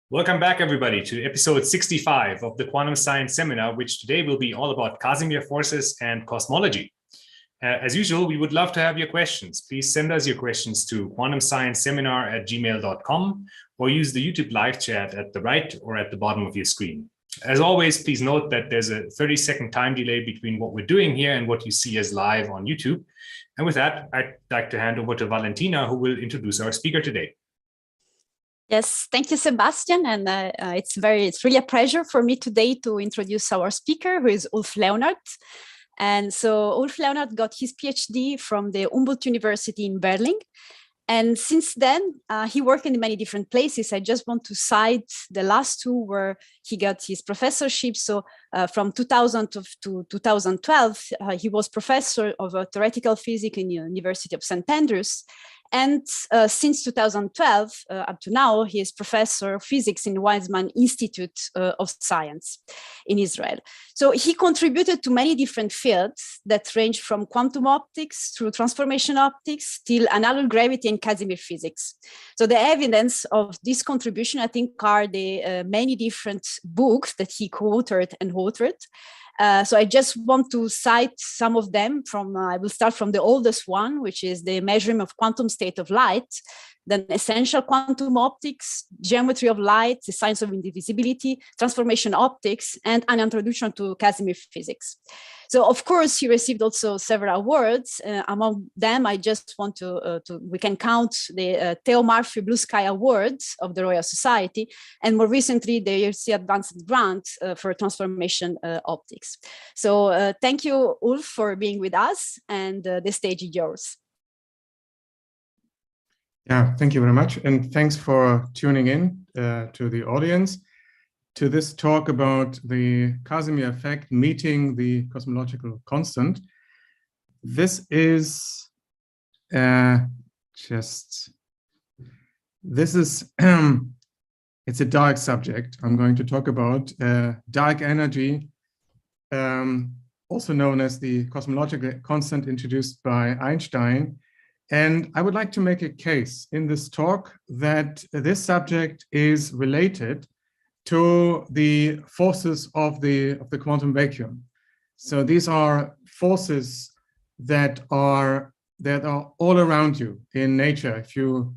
Welcome back, everybody, to episode 65 of the Quantum Science Seminar, which today will be all about Casimir forces and cosmology. As usual, we would love to have your questions. Please send us your questions to quantumscienceseminar@gmail.com or use the YouTube live chat at the right or at the bottom of your screen. As always, please note that there's a 30-second time delay between what we're doing here and what you see as live on YouTube. And with that, I'd like to hand over to Valentina, who will introduce our speaker today. Yes, thank you, Sebastian. And it's really a pleasure for me today to introduce our speaker, who is Ulf Leonhardt. And so Ulf Leonhardt got his PhD from the Humboldt University in Berlin. And since then, he worked in many different places. I just want to cite the last two where he got his professorship. So from 2000 to 2012, he was professor of theoretical physics in the University of St. Andrews. And since 2012, up to now, he is professor of physics in the Weizmann Institute of Science in Israel. So he contributed to many different fields that range from quantum optics through transformation optics till analog gravity and Casimir physics. So the evidence of this contribution, I think, are the many different books that he co-authored and authored. So I just want to cite some of them I will start from the oldest one, which is the measurement of quantum state of light, then essential quantum optics, geometry of light, the science of indivisibility, transformation optics, and an introduction to Casimir physics. So of course, he received also several awards. Among them, I just want we can count the Theo Murphy Blue Sky Awards of the Royal Society, and more recently, the ERC Advanced Grant for Transformation Optics. So thank you, Ulf, for being with us, and the stage is yours. Yeah, thank you very much. And thanks for tuning in to the audience to this talk about the Casimir effect meeting the cosmological constant. This is it's a dark subject. I'm going to talk about dark energy, also known as the cosmological constant introduced by Einstein. And I would like to make a case in this talk that this subject is related to the forces of the quantum vacuum. So these are forces that are all around you in nature. If you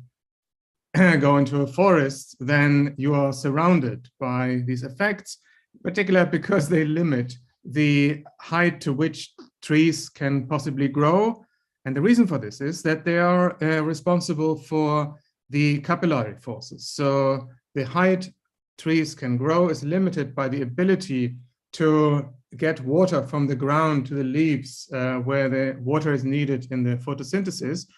go into a forest, then you are surrounded by these effects, particularly because they limit the height to which trees can possibly grow. And the reason for this is that they are responsible for the capillary forces. So the height trees can grow is limited by the ability to get water from the ground to the leaves where the water is needed in the photosynthesis.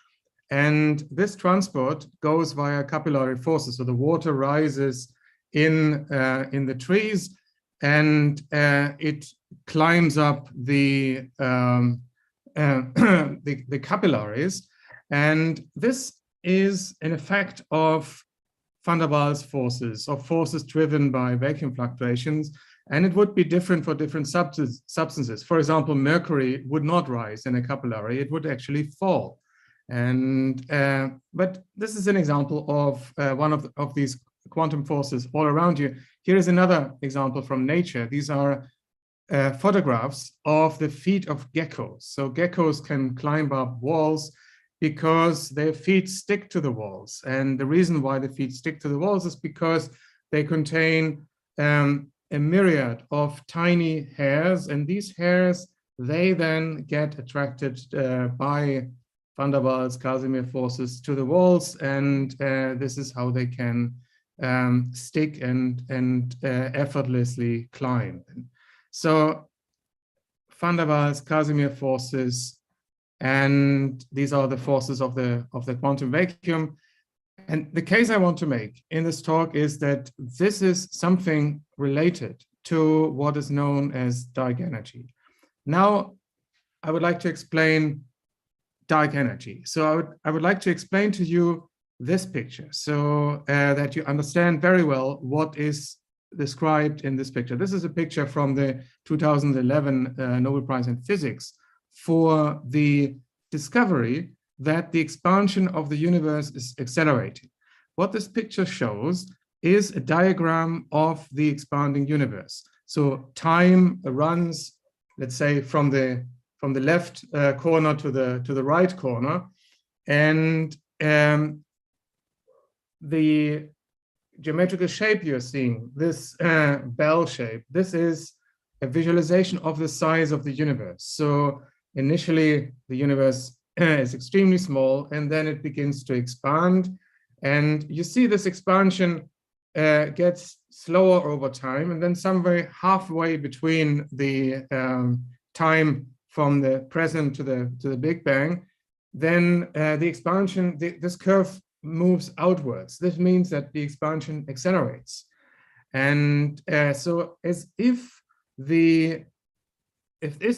And this transport goes via capillary forces. So the water rises in the trees and it climbs up the capillaries, and this is an effect of van der Waals forces, or forces driven by vacuum fluctuations, and it would be different for different substances. For example, mercury would not rise in a capillary; it would actually fall. And but this is an example of one of these quantum forces all around you. Here is another example from nature. These are photographs of the feet of geckos. So geckos can climb up walls because their feet stick to the walls. And the reason why the feet stick to the walls is because they contain a myriad of tiny hairs. And these hairs, they then get attracted by van der Waals Casimir forces to the walls. And this is how they can stick and effortlessly climb. So van der Waals Casimir forces, and these are the forces of the quantum vacuum. And the case I want to make in this talk is that this is something related to what is known as dark energy. Now, I would like to explain dark energy. So I would like to explain to you this picture so that you understand very well what is described in this picture. This is a picture from the 2011 Nobel Prize in Physics for the discovery that the expansion of the universe is accelerating. What this picture shows is a diagram of the expanding universe. So time runs, let's say, from the left corner to the right corner, and the geometrical shape you're seeing, this bell shape, this is a visualization of the size of the universe. So initially, the universe is extremely small, and then it begins to expand. And you see this expansion gets slower over time, and then somewhere halfway between the time from the present to the Big Bang, then the expansion, this curve moves outwards. This means that the expansion accelerates. And so as if this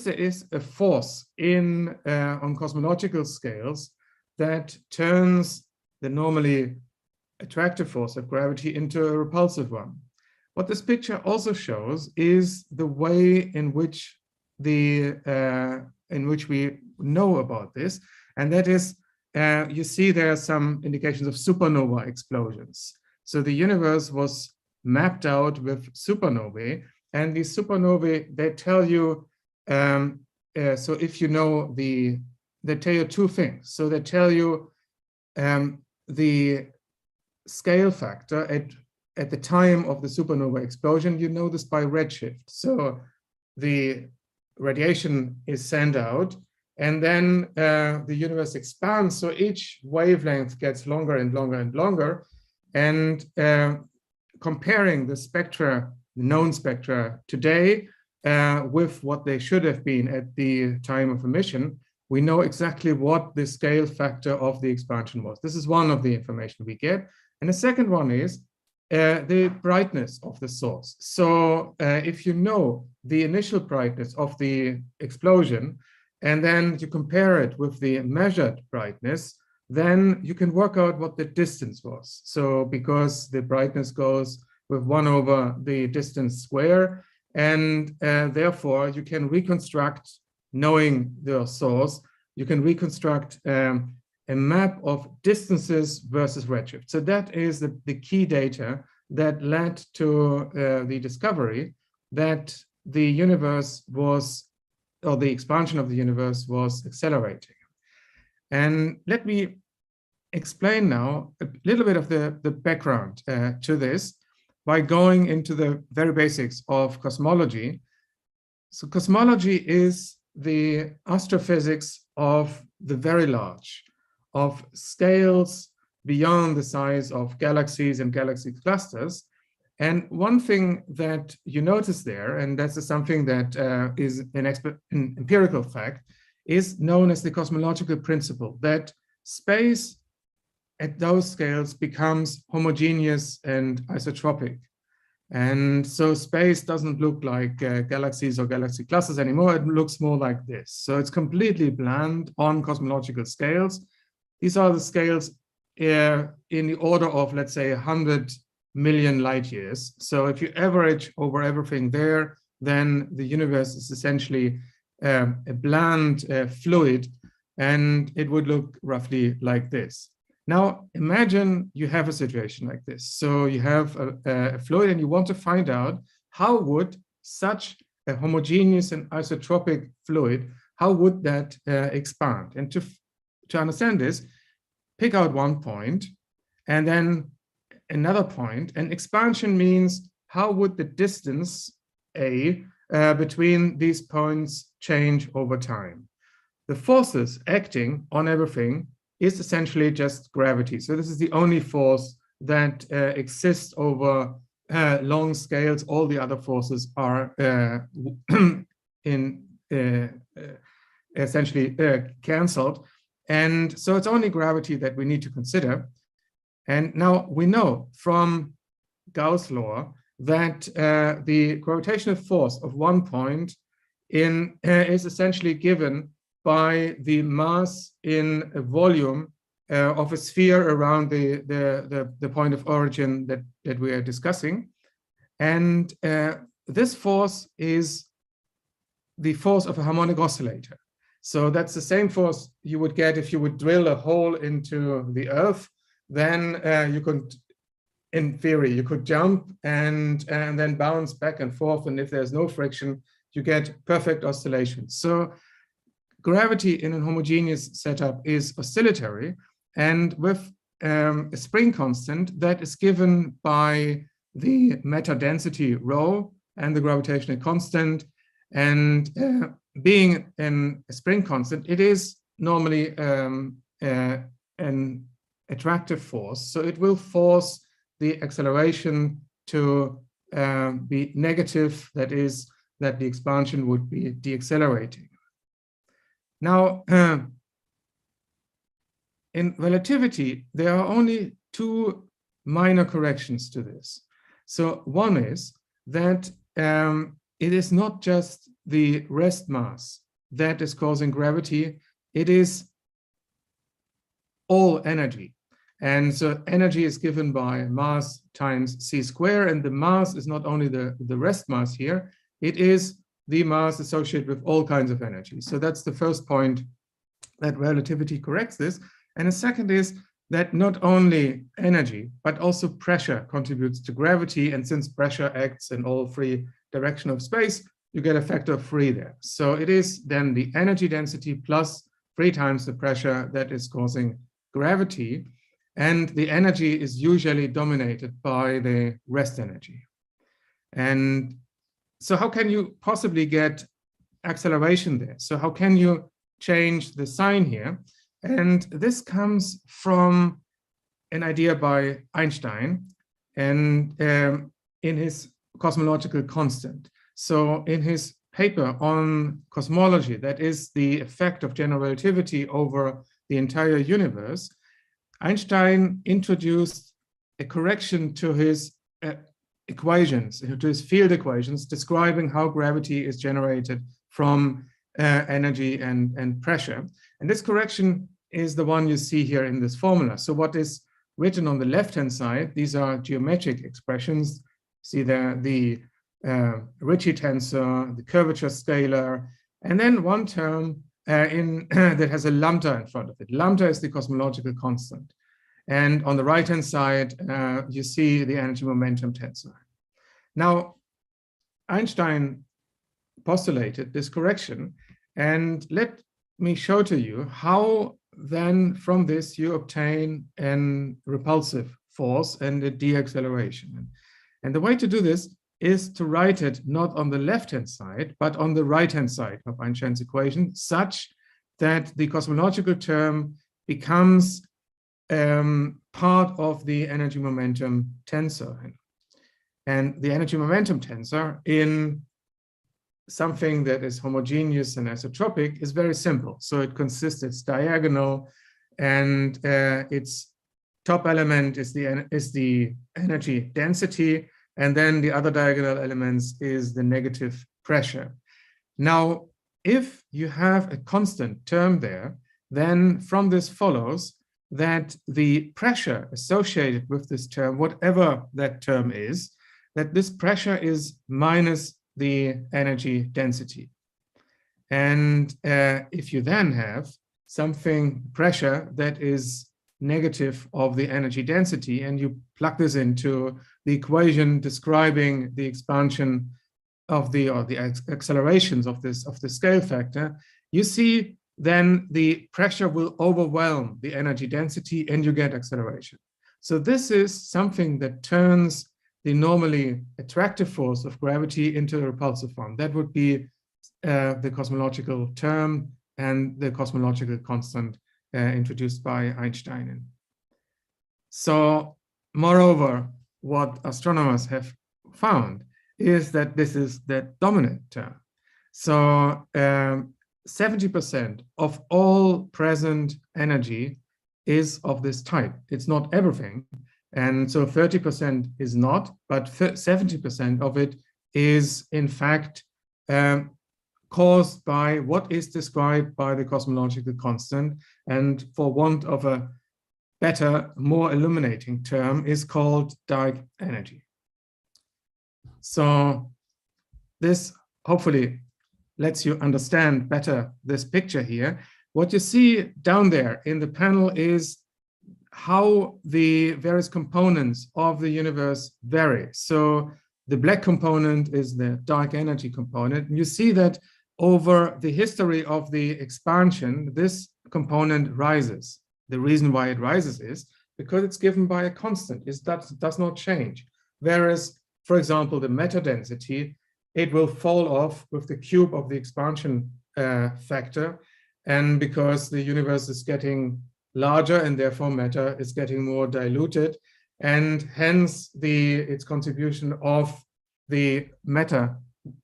is a force in on cosmological scales that turns the normally attractive force of gravity into a repulsive one. What this picture also shows is the way in which we know about this, and that is, you see there are some indications of supernova explosions. So the universe was mapped out with supernovae, and these supernovae, they tell you, so if you know they tell you two things. So they tell you the scale factor at the time of the supernova explosion. You know this by redshift. So the radiation is sent out, and then the universe expands. So each wavelength gets longer and longer and longer. And comparing the spectra, known spectra today, with what they should have been at the time of emission, we know exactly what the scale factor of the expansion was. This is one of the information we get. And the second one is the brightness of the source. So if you know the initial brightness of the explosion, and then you compare it with the measured brightness, then you can work out what the distance was. So because the brightness goes with 1 over the distance square, and therefore you can reconstruct, knowing the source, you can reconstruct a map of distances versus redshift. So that is the key data that led to the discovery that the universe was, or the expansion of the universe was accelerating. And let me explain now a little bit of the background to this by going into the very basics of cosmology. So cosmology is the astrophysics of the very large, of scales beyond the size of galaxies and galaxy clusters. And one thing that you notice there, and that's something that is an empirical fact, is known as the cosmological principle, that space at those scales becomes homogeneous and isotropic. And so space doesn't look like galaxies or galaxy clusters anymore. It looks more like this. So it's completely bland on cosmological scales. These are the scales in the order of, let's say, 100 million light years. So if you average over everything there, then the universe is essentially a bland fluid, and it would look roughly like this. Now, imagine you have a situation like this. So you have a fluid, and you want to find out how would such a homogeneous and isotropic fluid, how would that expand? And to understand this, pick out one point and then another point. And expansion means how would the distance A between these points change over time? The forces acting on everything is essentially just gravity. So this is the only force that exists over long scales. All the other forces are essentially cancelled. And so it's only gravity that we need to consider. And now we know from Gauss' law that the gravitational force of one point is essentially given by the mass in a volume of a sphere around the point of origin that we are discussing. And this force is the force of a harmonic oscillator. So that's the same force you would get if you would drill a hole into the Earth. Then you could in theory, you could jump and then bounce back and forth. And if there's no friction, you get perfect oscillation. So gravity in a homogeneous setup is oscillatory, and with a spring constant that is given by the matter density rho and the gravitational constant. And being a spring constant, it is normally an attractive force. So it will force the acceleration to be negative, that is, that the expansion would be deaccelerating. Now, in relativity, there are only two minor corrections to this. So one is that it is not just the rest mass that is causing gravity, it is all energy. And so energy is given by mass times c squared, and the mass is not only the rest mass here, it is the mass associated with all kinds of energy. So that's the first point, that relativity corrects this. And the second is that not only energy, but also pressure contributes to gravity. And since pressure acts in all three directions of space, you get a factor of 3 there. So it is then the energy density plus 3 times the pressure that is causing gravity. And the energy is usually dominated by the rest energy. And so how can you possibly get acceleration there? So how can you change the sign here? And this comes from an idea by Einstein and in his cosmological constant. So in his paper on cosmology, that is the effect of general relativity over the entire universe, Einstein introduced a correction to his equations, to his field equations, describing how gravity is generated from energy and pressure. And this correction is the one you see here in this formula. So what is written on the left-hand side, these are geometric expressions. See there the Ricci tensor, the curvature scalar, and then one term that has a lambda in front of it. Lambda is the cosmological constant. And on the right-hand side, you see the energy momentum tensor. Now, Einstein postulated this correction, and let me show to you how then from this you obtain an repulsive force and a deacceleration. And the way to do this is to write it not on the left-hand side, but on the right-hand side of Einstein's equation, such that the cosmological term becomes part of the energy momentum tensor. And the energy momentum tensor in something that is homogeneous and isotropic is very simple. So it consists, it's diagonal, and its top element is the energy density, and then the other diagonal elements is the negative pressure. Now, if you have a constant term there, then from this follows that the pressure associated with this term, whatever that term is, that this pressure is minus the energy density. And if you then have something pressure that is negative of the energy density, and you plug this into the equation describing the expansion of the accelerations of the scale factor, you see then the pressure will overwhelm the energy density and you get acceleration. So this is something that turns the normally attractive force of gravity into a repulsive form. That would be the cosmological term and the cosmological constant introduced by Einstein. So moreover, what astronomers have found is that this is the dominant term. So 70% of all present energy is of this type. It's not everything. And so 30% is not, but 70% of it is in fact caused by what is described by the cosmological constant, and for want of a better, more illuminating term, is called dark energy. So this hopefully lets you understand better this picture here. What you see down there in the panel is how the various components of the universe vary. So the black component is the dark energy component. And you see that over the history of the expansion, this component rises. The reason why it rises is because it's given by a constant. It does not change. Whereas, for example, the matter density, it will fall off with the cube of the expansion factor. And because the universe is getting larger and therefore matter is getting more diluted, and hence its contribution of the matter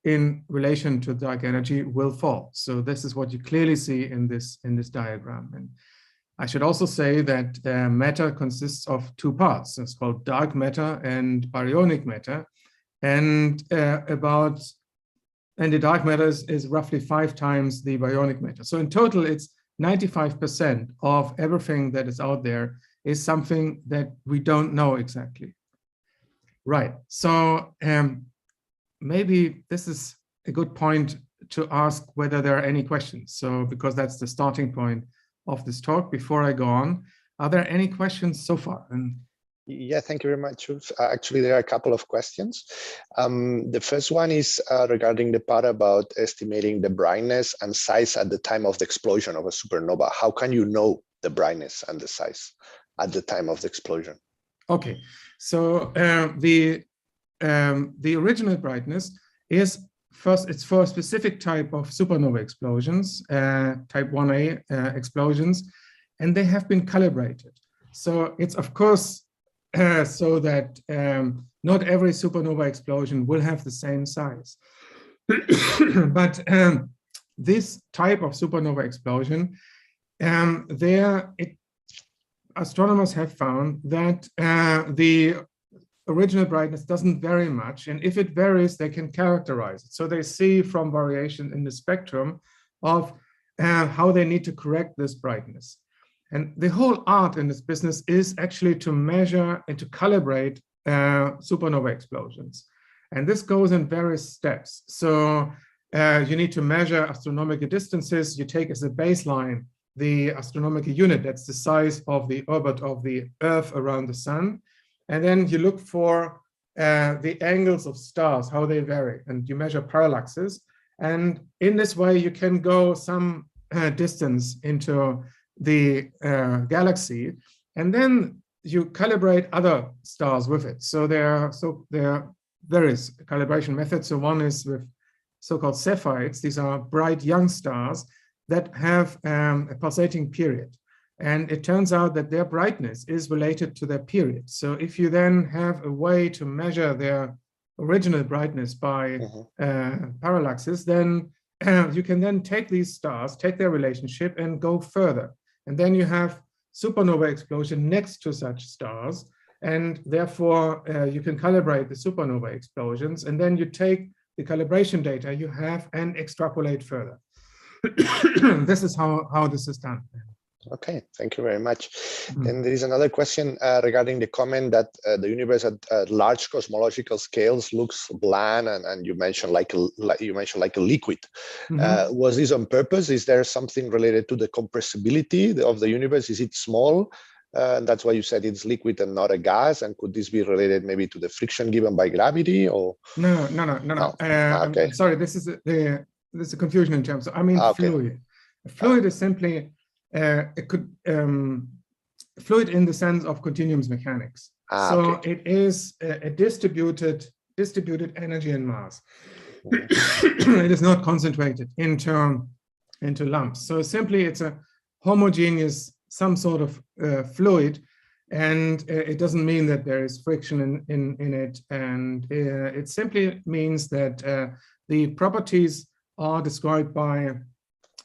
in relation to dark energy will fall. So this is what you clearly see in this diagram. And I should also say that matter consists of two parts. It's called dark matter and baryonic matter, and the dark matter is roughly 5 times the baryonic matter. So in total, it's 95% of everything that is out there is something that we don't know exactly. Right. So maybe this is a good point to ask whether there are any questions. So because that's the starting point of this talk. Before I go on, are there any questions so far? And yeah, thank you very much. Actually, there are a couple of questions. The first one is regarding the part about estimating the brightness and size at the time of the explosion of a supernova. How can you know the brightness and the size at the time of the explosion? Okay, so the original brightness is first, it's for a specific type of supernova explosions, type 1A explosions, and they have been calibrated. So it's of course so that not every supernova explosion will have the same size. But this type of supernova explosion, astronomers have found that the original brightness doesn't vary much, and if it varies, they can characterize it. So they see from variation in the spectrum of how they need to correct this brightness. And the whole art in this business is actually to measure and to calibrate supernova explosions. And this goes in various steps. So you need to measure astronomical distances. You take as a baseline the astronomical unit, that's the size of the orbit of the Earth around the sun. And then you look for the angles of stars, how they vary, and you measure parallaxes. And in this way, you can go some distance into the galaxy, and then you calibrate other stars with it. So there are various calibration methods. So one is with so-called Cepheids. These are bright young stars that have a pulsating period. And it turns out that their brightness is related to their period. So if you then have a way to measure their original brightness by parallaxes, then you can then take these stars, take their relationship and go further. And then you have supernova explosion next to such stars. And therefore, you can calibrate the supernova explosions. And then you take the calibration data you have and extrapolate further. This is how this is done. Okay, thank you very much. Then there is another question regarding the comment that the universe at large cosmological scales looks bland, and you mentioned like a liquid. Was this on purpose? Is there something related to the compressibility of the universe? Is it small? That's why you said it's liquid and not a gas. And could this be related maybe to the friction given by gravity? Or no. Okay. I'm sorry, this is a confusion in terms of, I mean, fluid. Fluid is simply fluid in the sense of continuum mechanics. It is a distributed energy and mass. It is not concentrated into lumps. So simply it's a homogeneous, some sort of fluid, and it doesn't mean that there is friction in it. And it simply means that the properties are described by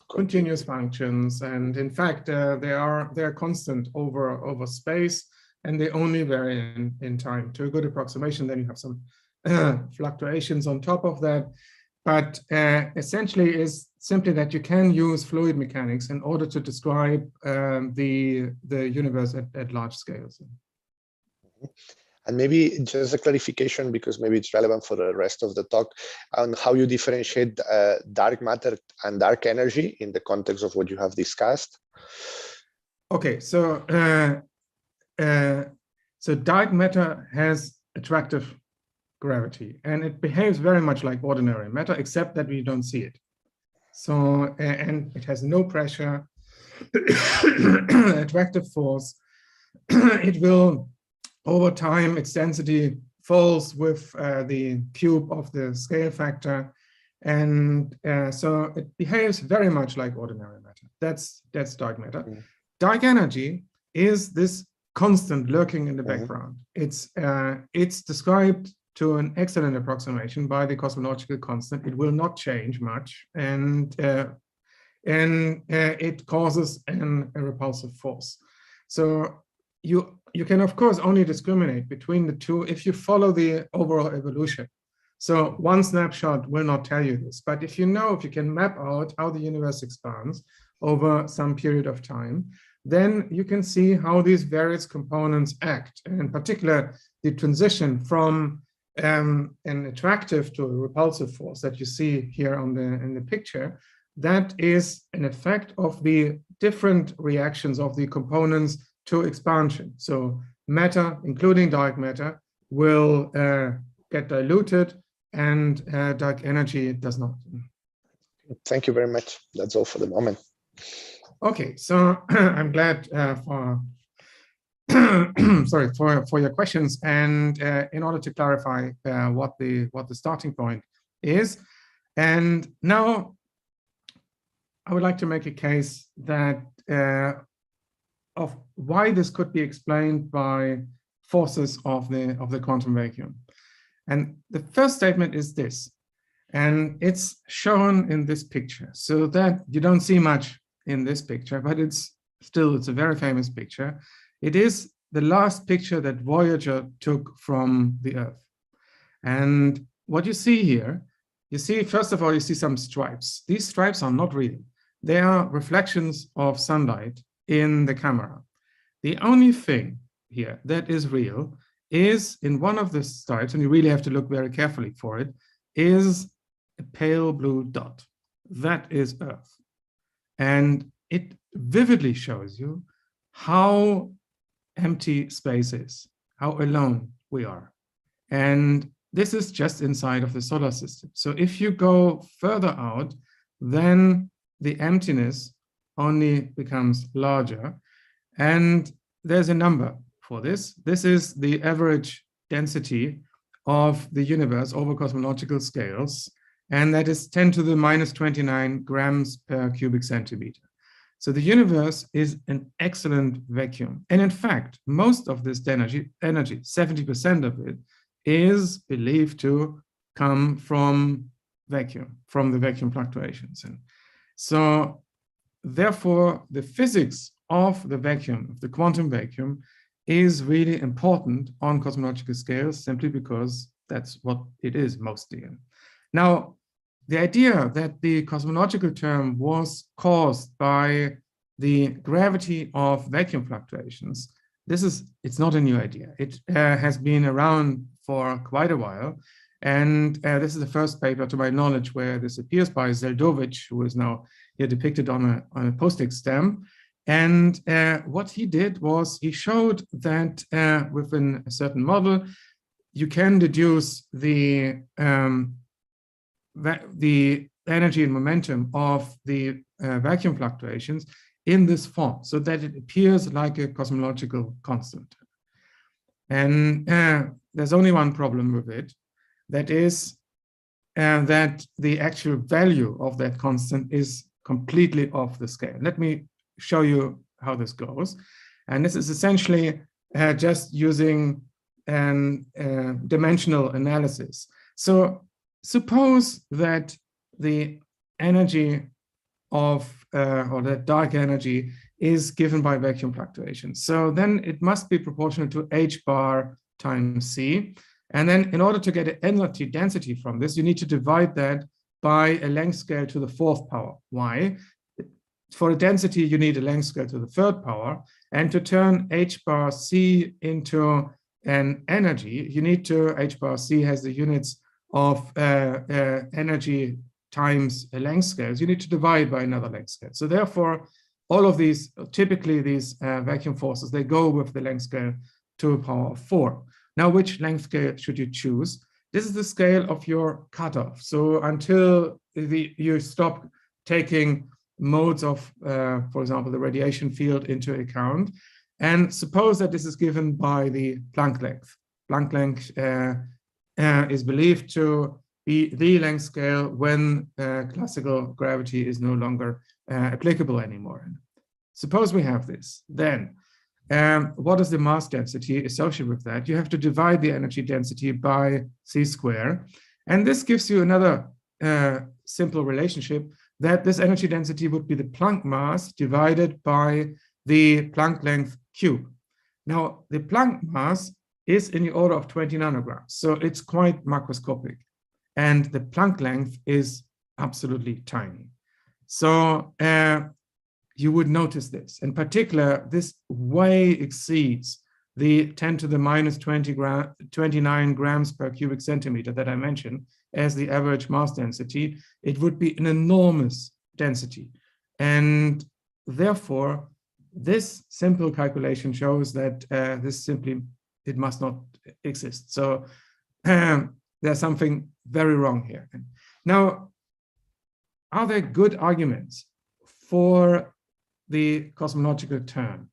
continuous functions, and in fact they're constant over space, and they only vary in time to a good approximation. Then you have some fluctuations on top of that, but essentially is simply that you can use fluid mechanics in order to describe the universe at large scales. And maybe just a clarification, because maybe it's relevant for the rest of the talk, on how you differentiate dark matter and dark energy in the context of what you have discussed. Okay, so so dark matter has attractive gravity, and it behaves very much like ordinary matter, except that we don't see it. So, and it has no pressure, attractive force. It will, over time, its density falls with the cube of the scale factor. And so it behaves very much like ordinary matter. That's dark matter. Mm. Dark energy is this constant lurking in the background. It's described to an excellent approximation by the cosmological constant. It will not change much, and it causes a repulsive force. So you can of course only discriminate between the two if you follow the overall evolution. So one snapshot will not tell you this, but if you can map out how the universe expands over some period of time, then you can see how these various components act, and in particular, the transition from an attractive to a repulsive force that you see here in the picture. That is an effect of the different reactions of the components to expansion. So matter, including dark matter, will get diluted, and dark energy does not. Thank you very much. That's all for the moment. Okay, so I'm glad for your questions, and in order to clarify what the starting point is, and now I would like to make a case that of why this could be explained by forces of the quantum vacuum. And the first statement is this, and it's shown in this picture, so that you don't see much in this picture, but it's a very famous picture. It is the last picture that Voyager took from the Earth. And what you see here, first of all, you see some stripes. These stripes are not real. They are reflections of sunlight in the camera. The only thing here that is real is in one of the stripes, and you really have to look very carefully for it, is a pale blue dot. That is Earth. And it vividly shows you how empty space is, how alone we are. And this is just inside of the solar system. So if you go further out, then the emptiness only becomes larger. And there's a number for this. This is the average density of the universe over cosmological scales, and that is 10 to the minus 29 grams per cubic centimeter. So the universe is an excellent vacuum. And in fact, most of this energy, 70% of it, is believed to come from vacuum, from the vacuum fluctuations. And so therefore, the physics of the vacuum, of the quantum vacuum, is really important on cosmological scales, simply because that's what it is mostly. Now, the idea that the cosmological term was caused by the gravity of vacuum fluctuations, it's not a new idea. It has been around for quite a while. And this is the first paper, to my knowledge, where this appears by Zeldovich, who is now here depicted on a postage stamp. And what he did was he showed that within a certain model, you can deduce the energy and momentum of the vacuum fluctuations in this form, so that it appears like a cosmological constant. And there's only one problem with it. That is that the actual value of that constant is completely off the scale. Let me show you how this goes. And this is essentially just using dimensional analysis. So suppose that the energy of, or that dark energy is given by vacuum fluctuations. So then it must be proportional to h bar times c. And then in order to get an energy density from this, you need to divide that by a length scale to the 4th power. Why? For a density, you need a length scale to the 3rd power. And to turn h bar c into an energy, you need to, h bar c has the units of energy times a length scale. You need to divide by another length scale. So therefore, all of these, typically these vacuum forces, they go with the length scale to the power of 4. Now, which length scale should you choose? This is the scale of your cutoff. So until you stop taking modes of, for example, the radiation field into account, and suppose that this is given by the Planck length. Planck length is believed to be the length scale when classical gravity is no longer applicable anymore. Suppose we have this, then what is the mass density associated with that? You have to divide the energy density by c². And this gives you another simple relationship, that this energy density would be the Planck mass divided by the Planck length cube. Now, the Planck mass is in the order of 20 nanograms, so it's quite macroscopic. And the Planck length is absolutely tiny. So you would notice this. In particular, this way exceeds the 10 to the minus 29 grams per cubic centimeter that I mentioned as the average mass density. It would be an enormous density. And therefore, this simple calculation shows that it must not exist. So there's something very wrong here. Now, are there good arguments for the cosmological term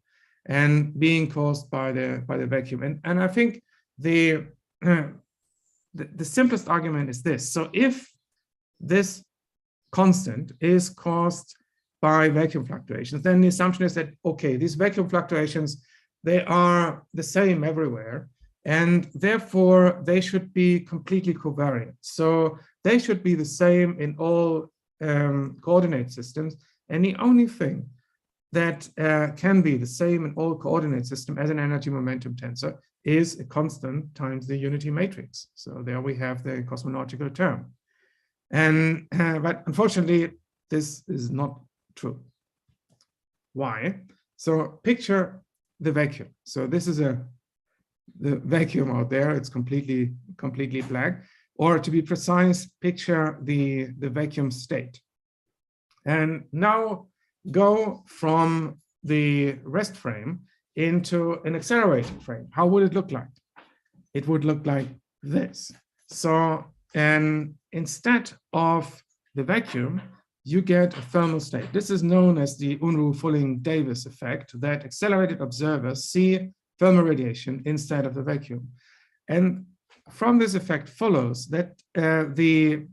and being caused by the vacuum? And I think the simplest argument is this. So if this constant is caused by vacuum fluctuations, then the assumption is that, okay, these vacuum fluctuations, they are the same everywhere, and therefore they should be completely covariant. So they should be the same in all coordinate systems. And the only thing that can be the same in all coordinate systems as an energy momentum tensor is a constant times the unity matrix. So there we have the cosmological term. And but unfortunately, this is not true. Why? So picture the vacuum. So this is the vacuum out there. It's completely black. Or to be precise, picture the vacuum state. And now go from the rest frame into an accelerated frame. How would it look like? It would look like this. So, and instead of the vacuum, you get a thermal state. This is known as the Unruh-Fulling-Davis effect, that accelerated observers see thermal radiation instead of the vacuum. And from this effect follows that the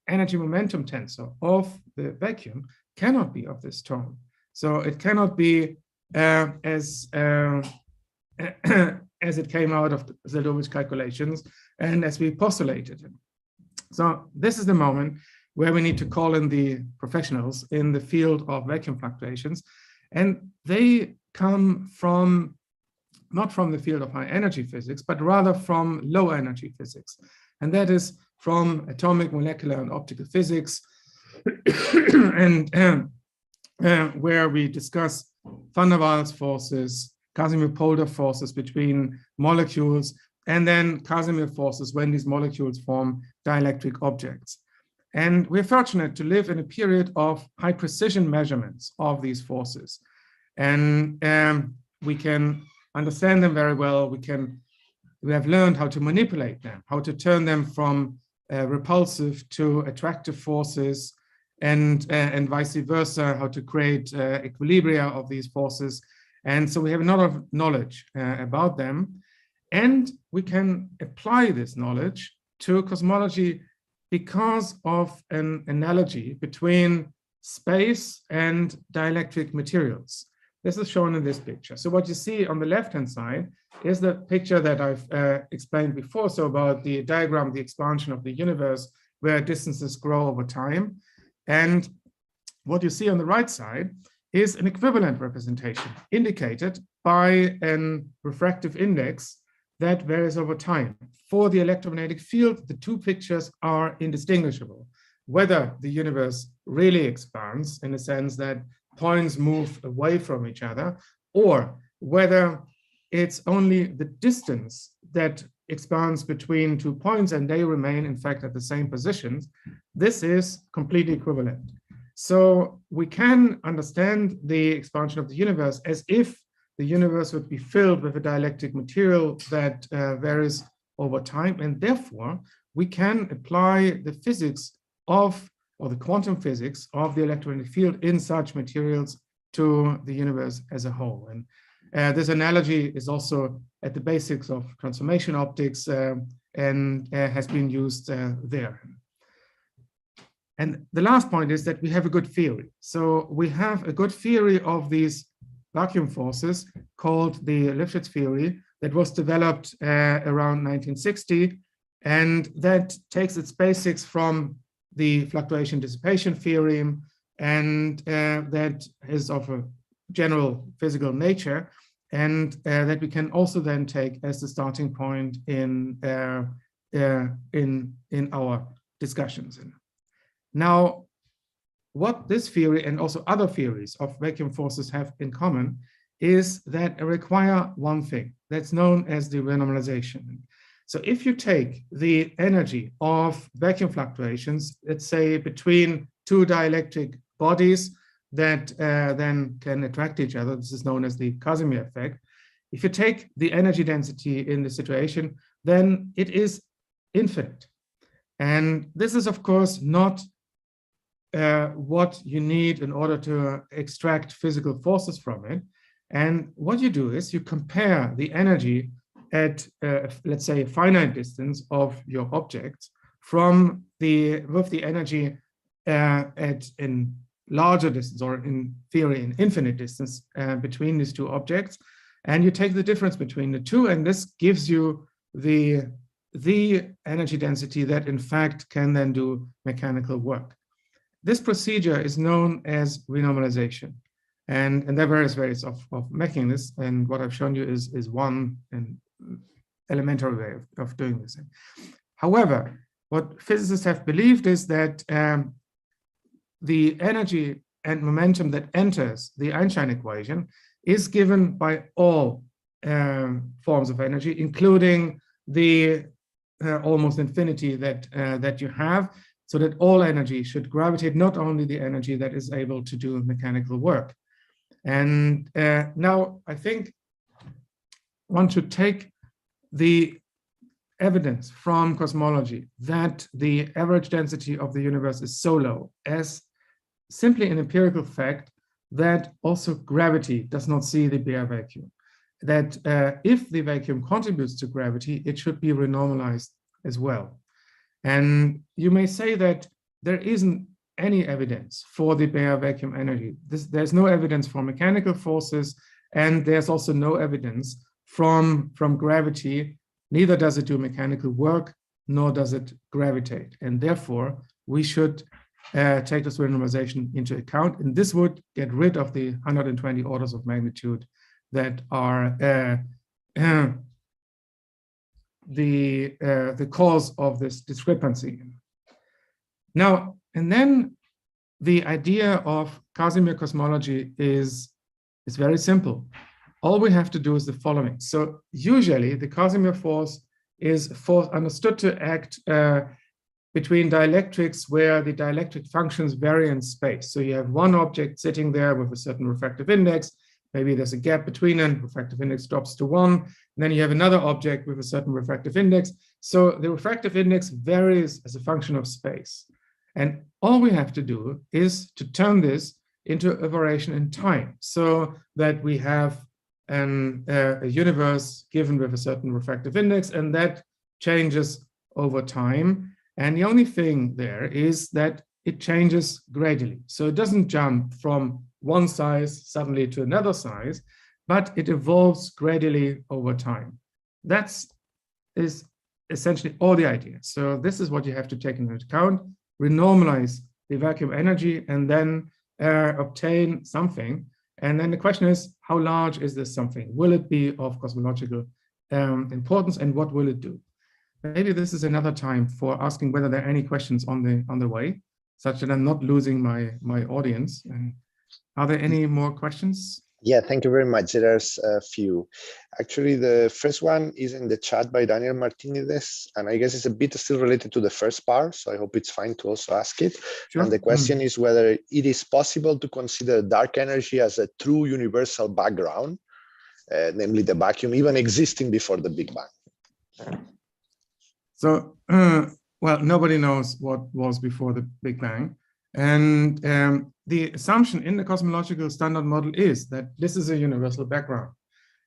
energy momentum tensor of the vacuum cannot be of this tone. So it cannot be as it came out of the Zeldovich calculations and as we postulated it. So this is the moment where we need to call in the professionals in the field of vacuum fluctuations. And they come from, not from the field of high energy physics, but rather from low energy physics. And that is from atomic, molecular, and optical physics, and where we discuss van der Waals forces, Casimir polar forces between molecules, and then Casimir forces when these molecules form dielectric objects. And we're fortunate to live in a period of high precision measurements of these forces. And we can understand them very well. We have learned how to manipulate them, how to turn them from repulsive to attractive forces, and vice versa, how to create equilibria of these forces. And so we have a lot of knowledge about them. And we can apply this knowledge to cosmology because of an analogy between space and dielectric materials. This is shown in this picture. So what you see on the left-hand side is the picture that I've explained before. So about the diagram, the expansion of the universe, where distances grow over time. And what you see on the right side is an equivalent representation indicated by an refractive index that varies over time. For the electromagnetic field, the two pictures are indistinguishable. Whether the universe really expands in the sense that points move away from each other, or whether it's only the distance that expands between 2 points and they remain, in fact, at the same positions, this is completely equivalent. So we can understand the expansion of the universe as if the universe would be filled with a dielectric material that varies over time, and therefore we can apply the physics of, or the quantum physics of the electromagnetic field in such materials to the universe as a whole. And this analogy is also at the basics of transformation optics and has been used there. And the last point is that we have a good theory. So we have a good theory of these vacuum forces called the Lifshitz theory that was developed around 1960, and that takes its basics from the fluctuation dissipation theorem, and that is of a general physical nature, and that we can also then take as the starting point in our discussions. Now, what this theory and also other theories of vacuum forces have in common is that they require one thing that's known as the renormalization. So if you take the energy of vacuum fluctuations, let's say between two dielectric bodies that then can attract each other, this is known as the Casimir effect. If you take the energy density in the situation, then it is infinite. And this is, of course, not what you need in order to extract physical forces from it. And what you do is you compare the energy at, let's say, a finite distance of your objects with the energy in larger distance, or in theory, in infinite distance between these two objects. And you take the difference between the two, and this gives you the energy density that, in fact, can then do mechanical work. This procedure is known as renormalization. And there are various ways of making this. And what I've shown you is one elementary way of doing this. However, what physicists have believed is that the energy and momentum that enters the Einstein equation is given by all forms of energy, including the almost infinity that you have, so that all energy should gravitate, not only the energy that is able to do mechanical work. And now I think one should take the evidence from cosmology that the average density of the universe is so low as simply an empirical fact that also gravity does not see the bare vacuum. That if the vacuum contributes to gravity, it should be renormalized as well. And you may say that there isn't any evidence for the bare vacuum energy. There's no evidence for mechanical forces, and there's also no evidence from gravity. Neither does it do mechanical work, nor does it gravitate. And therefore, we should take this renormalization into account. And this would get rid of the 120 orders of magnitude that are the cause of this discrepancy. Now, and then the idea of Casimir cosmology is very simple. All we have to do is the following. So usually the Casimir force is understood to act between dielectrics where the dielectric functions vary in space. So you have one object sitting there with a certain refractive index. Maybe there's a gap between them, refractive index drops to 1. And then you have another object with a certain refractive index. So the refractive index varies as a function of space. And all we have to do is to turn this into a variation in time, so that we have a universe given with a certain refractive index, and that changes over time. And the only thing there is that it changes gradually. So it doesn't jump from one size suddenly to another size, but it evolves gradually over time. That is essentially all the idea. So this is what you have to take into account: renormalize the vacuum energy, and then obtain something. And then the question is, how large is this something? Will it be of cosmological importance, and what will it do? Maybe this is another time for asking whether there are any questions on the way, such that I'm not losing my audience. And are there any more questions? Yeah, thank you very much. There's a few. Actually, the first one is in the chat by Daniel Martinez, and I guess it's a bit still related to the first part, so I hope it's fine to also ask it. Sure. And the question is whether it is possible to consider dark energy as a true universal background, namely the vacuum, even existing before the Big Bang. So, well, nobody knows what was before the Big Bang. And the assumption in the cosmological standard model is that this is a universal background.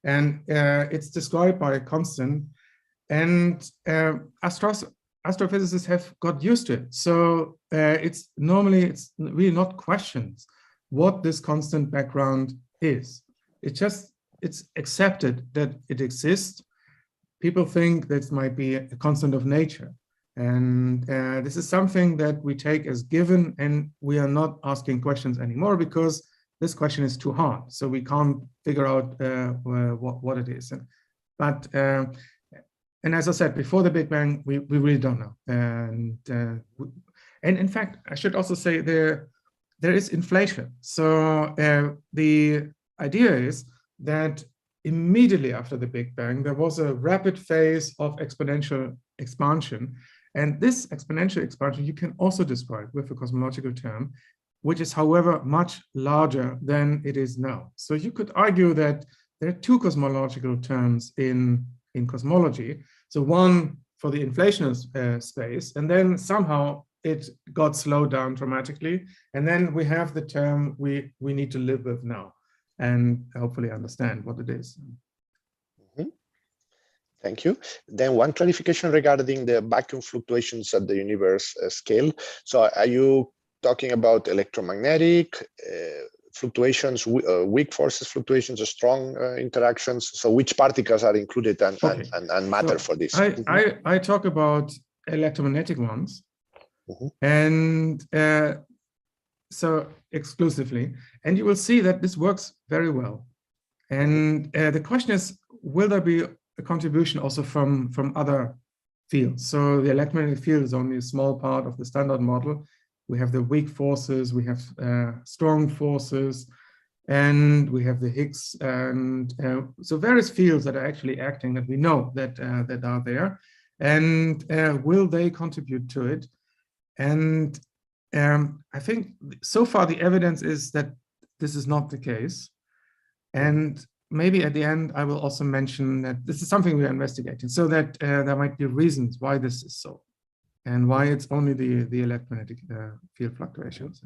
And it's described by a constant. And astrophysicists have got used to it. So it's really not questions what this constant background is. It's accepted that it exists. People think this might be a constant of nature. And this is something that we take as given, and we are not asking questions anymore because this question is too hard. So we can't figure out what it is. And as I said, before the Big Bang, we really don't know. And in fact, I should also say there is inflation. So the idea is that immediately after the Big Bang, there was a rapid phase of exponential expansion. And this exponential expansion you can also describe with a cosmological term, which is, however, much larger than it is now. So you could argue that there are two cosmological terms in cosmology. So one for the inflationary space, and then somehow it got slowed down dramatically. And then we have the term we need to live with now and hopefully understand what it is. Thank you. Then one clarification regarding the vacuum fluctuations at the universe scale. So are you talking about electromagnetic fluctuations, weak forces fluctuations, or strong interactions? So which particles are included and matter for this? I talk about electromagnetic ones. And so exclusively. And you will see that this works very well. And the question is, will there be a contribution also from other fields? So the electromagnetic field is only a small part of the standard model. We have the weak forces, we have strong forces, and we have the Higgs, and so various fields that are actually acting that we know that are there. And will they contribute to it? And I think so far the evidence is that this is not the case. And maybe at the end, I will also mention that this is something we are investigating, so that there might be reasons why this is so, and why it's only the electromagnetic field fluctuations.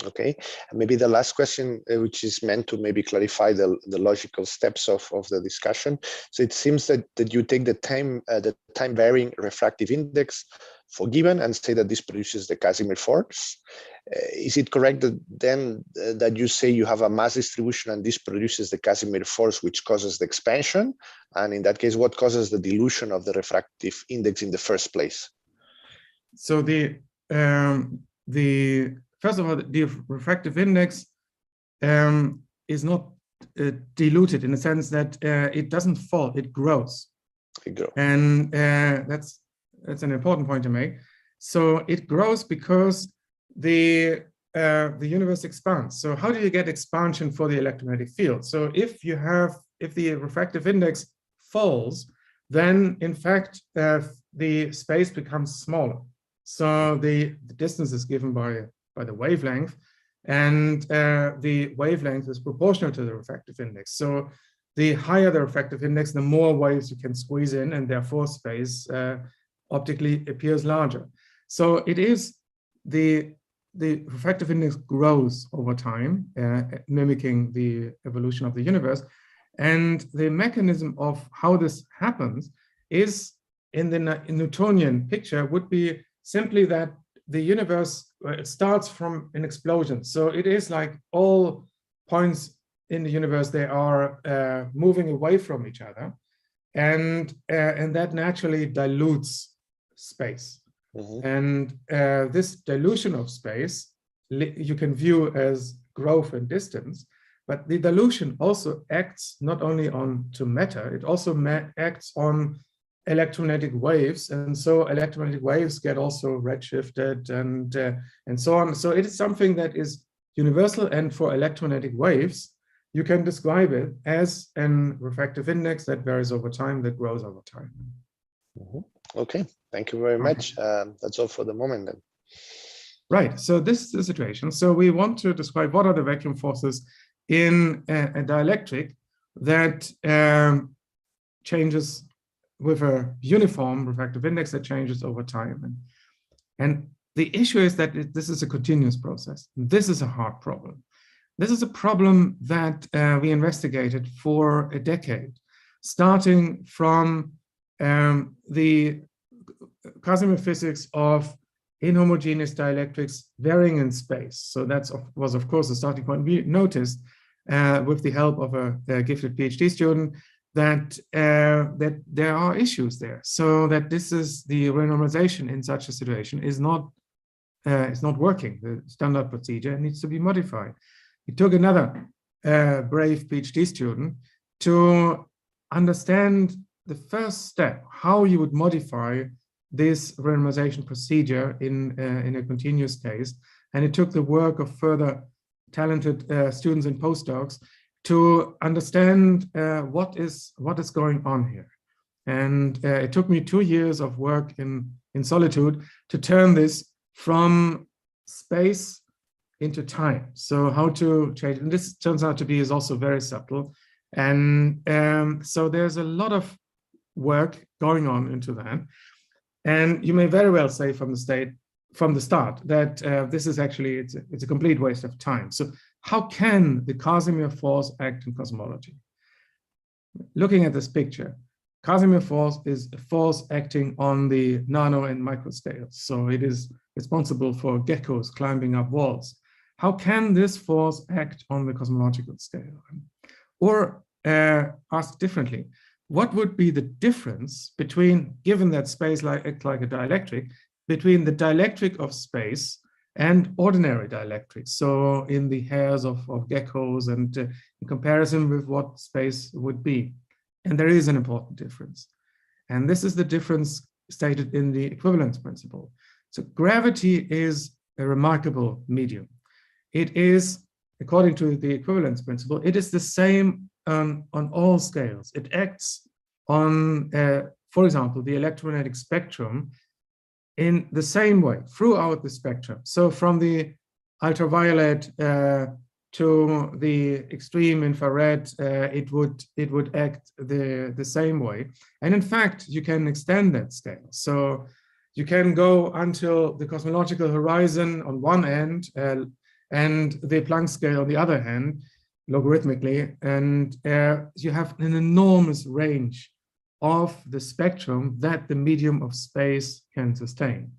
Okay, and maybe the last question, which is meant to maybe clarify the logical steps of the discussion. So it seems that you take the time varying refractive index for given and say that this produces the Casimir force. Is it correct that then that you say you have a mass distribution and this produces the Casimir force, which causes the expansion? And in that case, what causes the dilution of the refractive index in the first place? So first of all, the refractive index is not diluted in the sense that it doesn't fall; it grows. And that's an important point to make. So it grows because the universe expands. So how do you get expansion for the electromagnetic field? So if the refractive index falls, then in fact the space becomes smaller. So the distance is given by the wavelength, and the wavelength is proportional to the refractive index. So the higher the refractive index, the more waves you can squeeze in, and therefore space optically appears larger. So it is the refractive index grows over time, mimicking the evolution of the universe. And the mechanism of how this happens is, in the Newtonian picture, would be simply that the universe starts from an explosion. So it is like all points in the universe, they are moving away from each other, and that naturally dilutes space. And this dilution of space you can view as growth and distance, but the dilution also acts not only to matter, it also acts on electromagnetic waves, and so electromagnetic waves get also redshifted and so on. So it is something that is universal, and for electromagnetic waves, you can describe it as an refractive index that varies over time, that grows over time. Okay, thank you very much. That's all for the moment then. Right, so this is the situation. So we want to describe what are the vacuum forces in a dielectric that changes with a uniform refractive index that changes over time. And the issue is that this is a continuous process. This is a hard problem. This is a problem that we investigated for a decade, starting from the Casimir physics of inhomogeneous dielectrics varying in space. So that was, of course, the starting point. We noticed with the help of a gifted PhD student that there are issues there. So that this is the renormalization in such a situation is not working. The standard procedure needs to be modified. It took another brave PhD student to understand the first step, how you would modify this renormalization procedure in a continuous case. And it took the work of further talented students and postdocs to understand what is going on here. And it took me 2 years of work in solitude to turn this from space into time. So how to change, and this turns out to be is also very subtle. And so there's a lot of work going on into that. And you may very well say from the start that this is actually, it's a complete waste of time. So how can the Casimir force act in cosmology? Looking at this picture, Casimir force is a force acting on the nano and micro scales. So it is responsible for geckos climbing up walls. How can this force act on the cosmological scale? Or asked differently, what would be the difference between, given that space acts like a dielectric, between the dielectric of space and ordinary dielectrics? So in the hairs of geckos and in comparison with what space would be. And there is an important difference. And this is the difference stated in the equivalence principle. So gravity is a remarkable medium. It is, according to the equivalence principle, it is the same on all scales. It acts on, for example, the electromagnetic spectrum in the same way throughout the spectrum. So from the ultraviolet to the extreme infrared, it would act the same way. And in fact, you can extend that scale. So you can go until the cosmological horizon on one end and the Planck scale on the other hand, logarithmically, and you have an enormous range of the spectrum that the medium of space can sustain.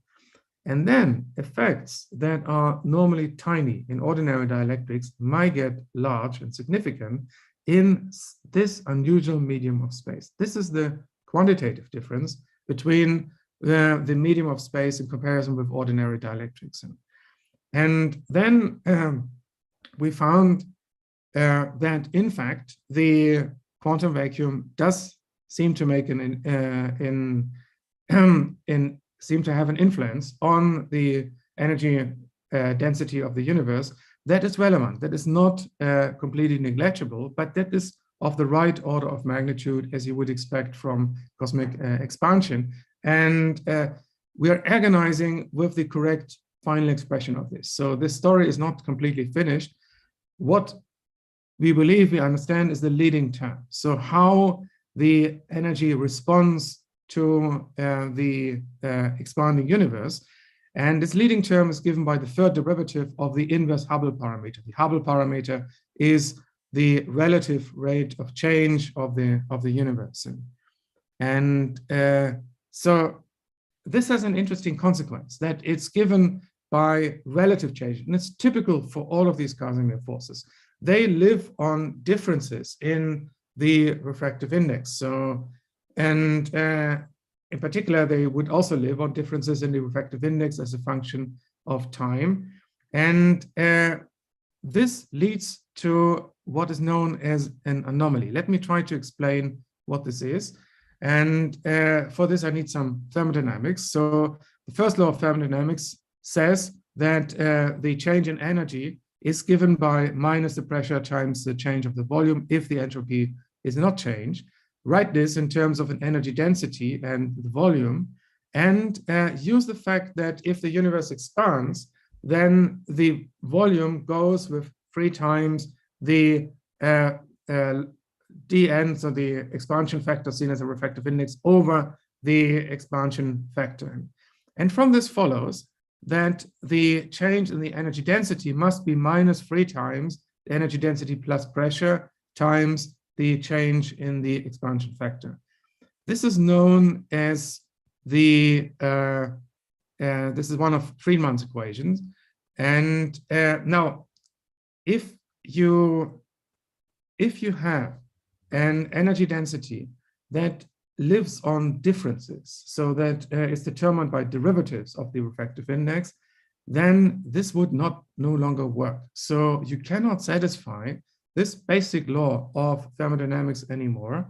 And then effects that are normally tiny in ordinary dielectrics might get large and significant in this unusual medium of space. This is the quantitative difference between the medium of space in comparison with ordinary dielectrics. And then we found that in fact the quantum vacuum does seem to make seem to have an influence on the energy density of the universe that is relevant, that is not completely negligible, but that is of the right order of magnitude as you would expect from cosmic expansion. And we are agonizing with the correct final expression of this. So this story is not completely finished. What we believe we understand is the leading term. So how the energy responds to the expanding universe. And this leading term is given by the third derivative of the inverse Hubble parameter. The Hubble parameter is the relative rate of change of the universe. And so this has an interesting consequence, that it's given by relative change. And it's typical for all of these Casimir forces. They live on differences in the refractive index. So, and in particular, they would also live on differences in the refractive index as a function of time. And this leads to what is known as an anomaly. Let me try to explain what this is. And for this, I need some thermodynamics. So the first law of thermodynamics says that the change in energy is given by minus the pressure times the change of the volume if the entropy is not changed. Write this in terms of an energy density and the volume, and use the fact that if the universe expands, then the volume goes with 3 times the dn, so the expansion factor seen as a refractive index, over the expansion factor. And from this follows that the change in the energy density must be minus 3 times the energy density plus pressure times the change in the expansion factor. This is known as the, this is one of Friedmann's equations. And now, if you have an energy density that lives on differences, so that is determined by derivatives of the refractive index, then this would no longer work. So you cannot satisfy this basic law of thermodynamics anymore.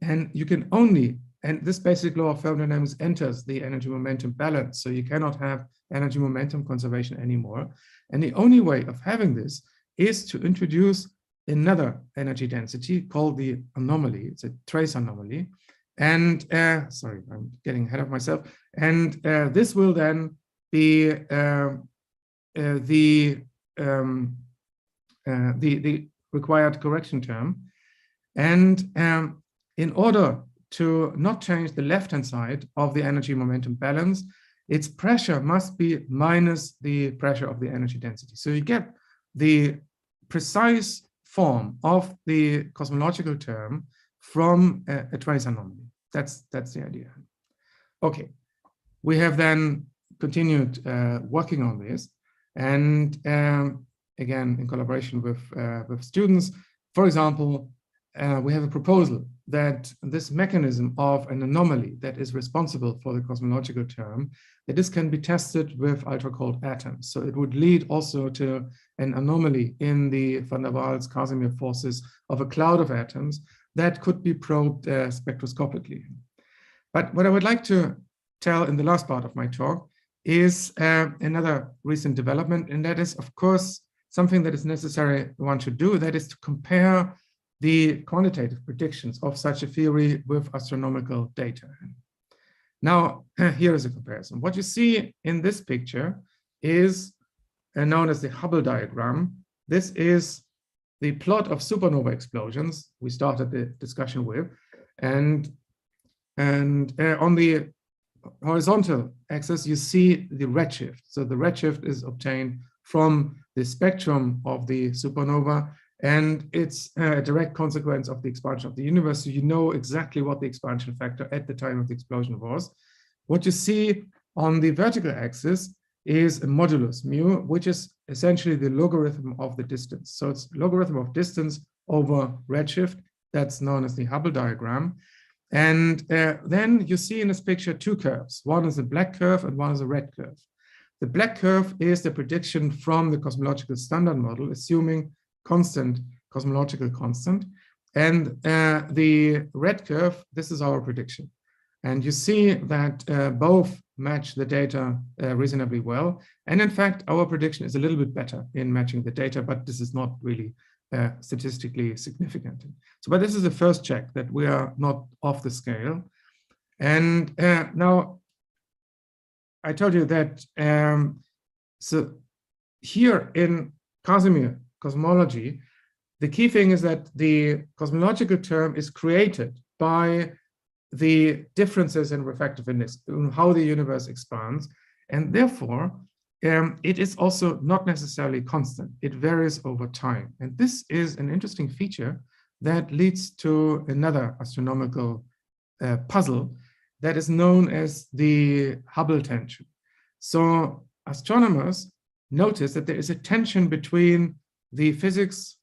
And you can only, and this basic law of thermodynamics enters the energy momentum balance. So you cannot have energy momentum conservation anymore. And the only way of having this is to introduce another energy density called the anomaly. It's a trace anomaly. And sorry, I'm getting ahead of myself. And this will then be the required correction term. And in order to not change the left-hand side of the energy momentum balance, its pressure must be minus the pressure of the energy density. So you get the precise form of the cosmological term from a trace anomaly. That's the idea. Okay, we have then continued working on this, and again in collaboration with students. For example, we have a proposal that this mechanism of an anomaly that is responsible for the cosmological term, that this can be tested with ultra-cold atoms. So it would lead also to an anomaly in the van der Waals Casimir forces of a cloud of atoms that could be probed spectroscopically. But what I would like to tell in the last part of my talk is another recent development, and that is, of course, something that is necessary one should do, that is to compare the quantitative predictions of such a theory with astronomical data. Now, here is a comparison. What you see in this picture is known as the Hubble diagram. This is the plot of supernova explosions we started the discussion with. And on the horizontal axis, you see the redshift. So the redshift is obtained from the spectrum of the supernova, and it's a direct consequence of the expansion of the universe. So you know exactly what the expansion factor at the time of the explosion was. What you see on the vertical axis is a modulus mu, which is essentially the logarithm of the distance. So it's logarithm of distance over redshift. That's known as the Hubble diagram. And then you see in this picture 2 curves. One is a black curve and one is a red curve. The black curve is the prediction from the cosmological standard model, assuming constant cosmological constant. And the red curve, this is our prediction. And you see that both match the data reasonably well. And in fact, our prediction is a little bit better in matching the data, but this is not really statistically significant. So, but this is the first check that we are not off the scale. And now, I told you that, so here in Casimir cosmology, the key thing is that the cosmological term is created by the differences in refractive index, how the universe expands, and therefore it is also not necessarily constant. It varies over time. And this is an interesting feature that leads to another astronomical puzzle that is known as the Hubble tension. So astronomers notice that there is a tension between the physics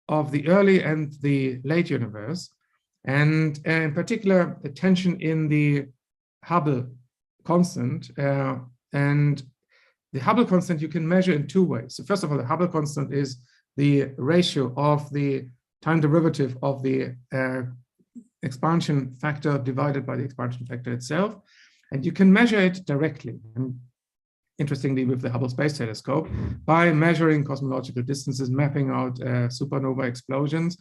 of the early and the late universe, and in particular, a tension in the Hubble constant. And the Hubble constant you can measure in 2 ways. So first of all, the Hubble constant is the ratio of the time derivative of the expansion factor divided by the expansion factor itself. And you can measure it directly. And interestingly with the Hubble Space Telescope, by measuring cosmological distances, mapping out supernova explosions.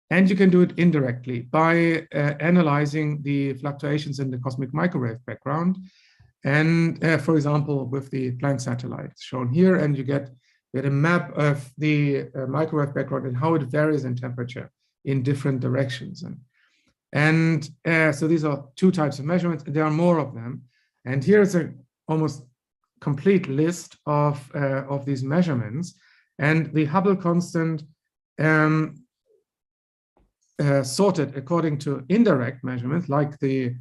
And you can do it indirectly by analyzing the fluctuations in the cosmic microwave background. And for example, with the Planck satellite shown here, and you get a map of the microwave background and how it varies in temperature in different directions. And so these are two types of measurements. There are more of them. And here's an almost complete list of these measurements. And the Hubble constant sorted according to indirect measurements, like the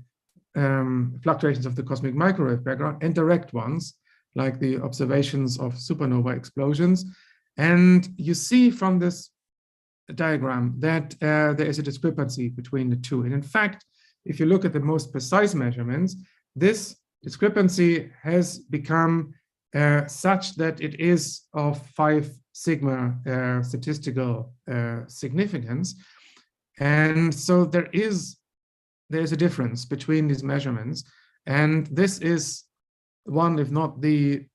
fluctuations of the cosmic microwave background, and direct ones, like the observations of supernova explosions. And you see from this diagram that there is a discrepancy between the two. And in fact, if you look at the most precise measurements, this discrepancy has become such that it is of 5 sigma statistical significance. And so there's a difference between these measurements. And this is one, if not the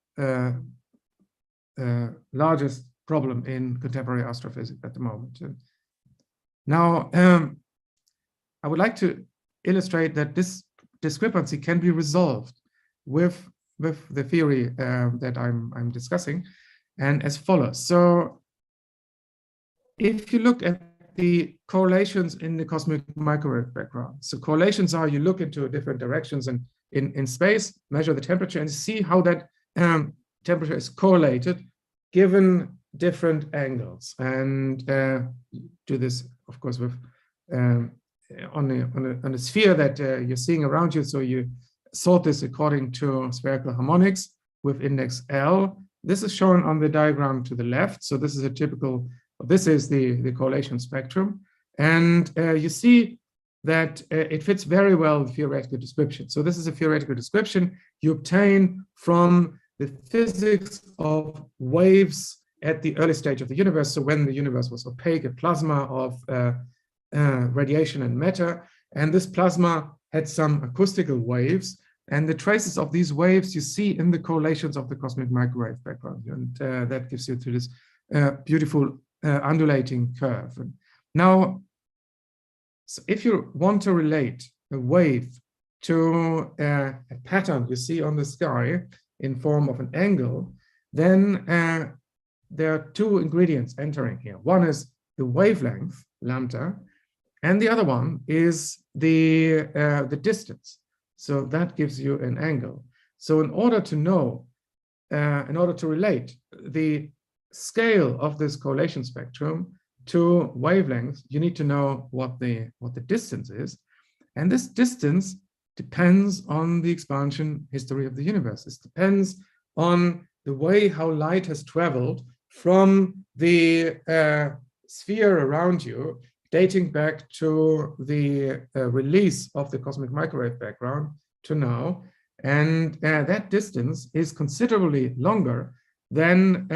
largest problem in contemporary astrophysics at the moment. Now, I would like to illustrate that this discrepancy can be resolved with the theory that I'm discussing, and as follows. So if you look at the correlations in the cosmic microwave background, so correlations are you look into different directions and in space, measure the temperature and see how that temperature is correlated given different angles, and do this, of course, with on a sphere that you're seeing around you. So you sort this according to spherical harmonics with index L. This is shown on the diagram to the left. So this is a typical, this is the correlation spectrum. And you see that it fits very well the theoretical description. So this is a theoretical description you obtain from the physics of waves at the early stage of the universe. So when the universe was opaque, a plasma of radiation and matter, and this plasma had some acoustical waves, and the traces of these waves you see in the correlations of the cosmic microwave background, and that gives you to this beautiful undulating curve. And now, so if you want to relate a wave to a pattern you see on the sky in form of an angle, then there are two ingredients entering here. One is the wavelength, lambda, and the other one is the distance. So that gives you an angle. So in order to know, in order to relate the scale of this correlation spectrum to wavelengths, you need to know what the distance is. And this distance depends on the expansion history of the universe. It depends on the way how light has traveled from the sphere around you, dating back to the release of the cosmic microwave background to now. And that distance is considerably longer than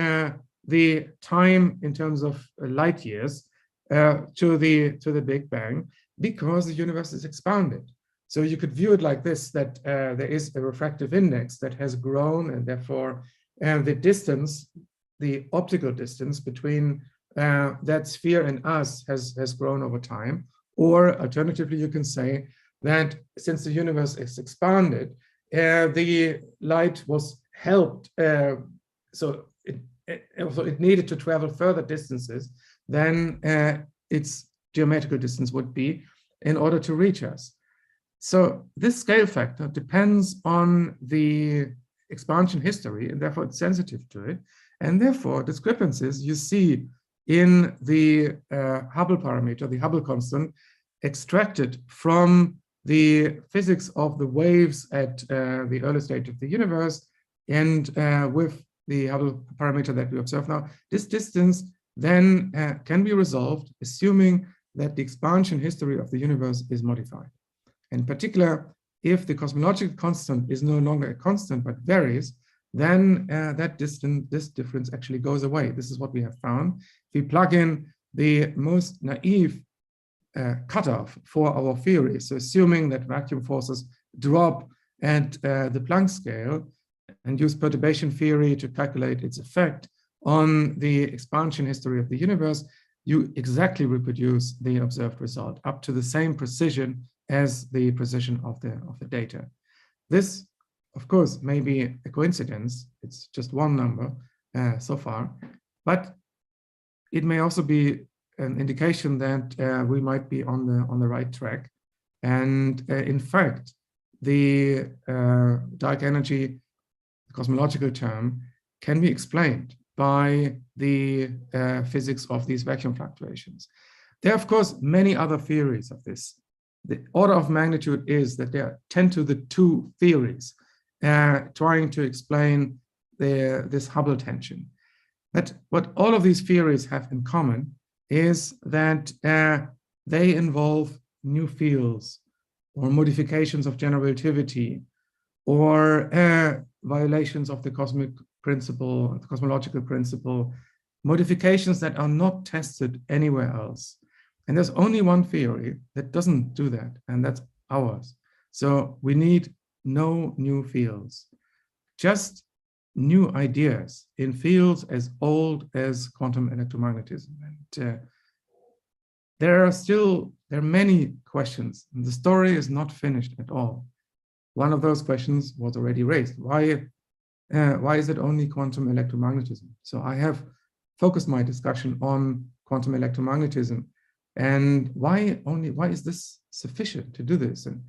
the time in terms of light years to the Big Bang, because the universe is expanded. So you could view it like this, that there is a refractive index that has grown, and therefore the distance, the optical distance between that sphere and us has grown over time. Or alternatively, you can say that since the universe is expanded, the light was helped, so it needed to travel further distances than its geometrical distance would be in order to reach us. So this scale factor depends on the expansion history, and therefore it's sensitive to it. And therefore discrepancies you see in the Hubble parameter, the Hubble constant, extracted from the physics of the waves at the early stage of the universe, and with the Hubble parameter that we observe now, this distance then can be resolved, assuming that the expansion history of the universe is modified. In particular, if the cosmological constant is no longer a constant but varies, then this difference actually goes away. This is what we have found. If we plug in the most naive cutoff for our theory, so assuming that vacuum forces drop at the Planck scale, and use perturbation theory to calculate its effect on the expansion history of the universe, you exactly reproduce the observed result up to the same precision as the precision of the data. This, of course, may be a coincidence. It's just one number so far, but it may also be an indication that we might be on the right track. And in fact, the dark energy, the cosmological term, can be explained by the physics of these vacuum fluctuations. There are, of course, many other theories of this. The order of magnitude is that there are 10 to the 2 theories trying to explain this Hubble tension. But what all of these theories have in common is that they involve new fields or modifications of general relativity or violations of the cosmic principle, the cosmological principle, modifications that are not tested anywhere else. And there's only one theory that doesn't do that, and that's ours. So we need no new fields, just new ideas in fields as old as quantum electromagnetism. And there are many questions, and the story is not finished at all. One of those questions was already raised. Why is it only quantum electromagnetism? So I have focused my discussion on quantum electromagnetism, and why is this sufficient to do this? And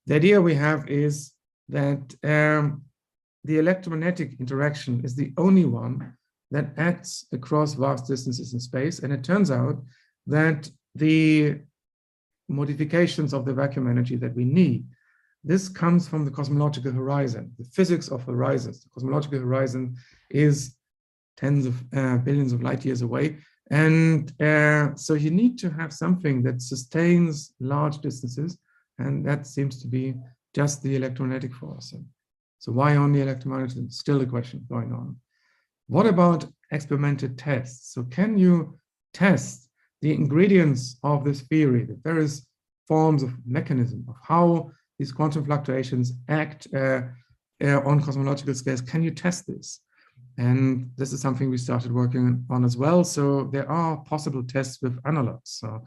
the idea we have is that the electromagnetic interaction is the only one that acts across vast distances in space. And it turns out that the modifications of the vacuum energy that we need, this comes from the cosmological horizon, the physics of horizons. The cosmological horizon is tens of billions of light years away. And so you need to have something that sustains large distances. And that seems to be just the electromagnetic force. And so why only electromagnetism? Still a question going on. What about experimental tests? So can you test the ingredients of this theory, the various forms of mechanism of how these quantum fluctuations act on cosmological scales? Can you test this? And this is something we started working on as well. So there are possible tests with analogs. So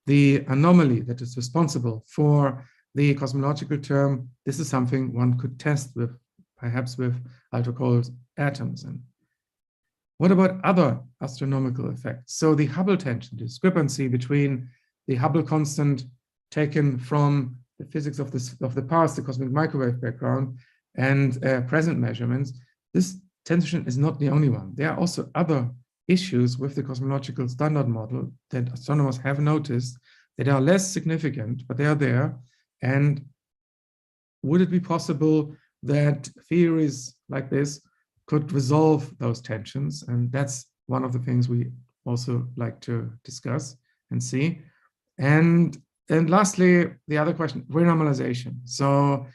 the anomaly that is responsible for the cosmological term, this is something one could test with, perhaps with ultra-cold atoms. And what about other astronomical effects? So the Hubble tension, the discrepancy between the Hubble constant taken from the physics of the past, the cosmic microwave background, and present measurements, this tension is not the only one. There are also other issues with the cosmological standard model that astronomers have noticed that are less significant, but they are there. And would it be possible that theories like this could resolve those tensions? And that's one of the things we also like to discuss and see. And lastly, the other question, renormalization. So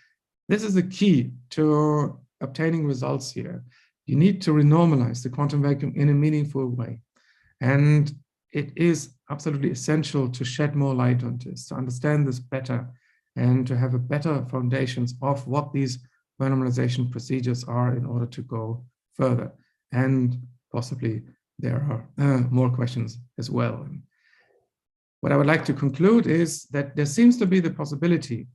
this is the key to obtaining results here. You need to renormalize the quantum vacuum in a meaningful way. And it is absolutely essential to shed more light on this, to understand this better, and to have a better foundations of what these renormalization procedures are in order to go further. And possibly there are more questions as well. What I would like to conclude is that there seems to be the possibility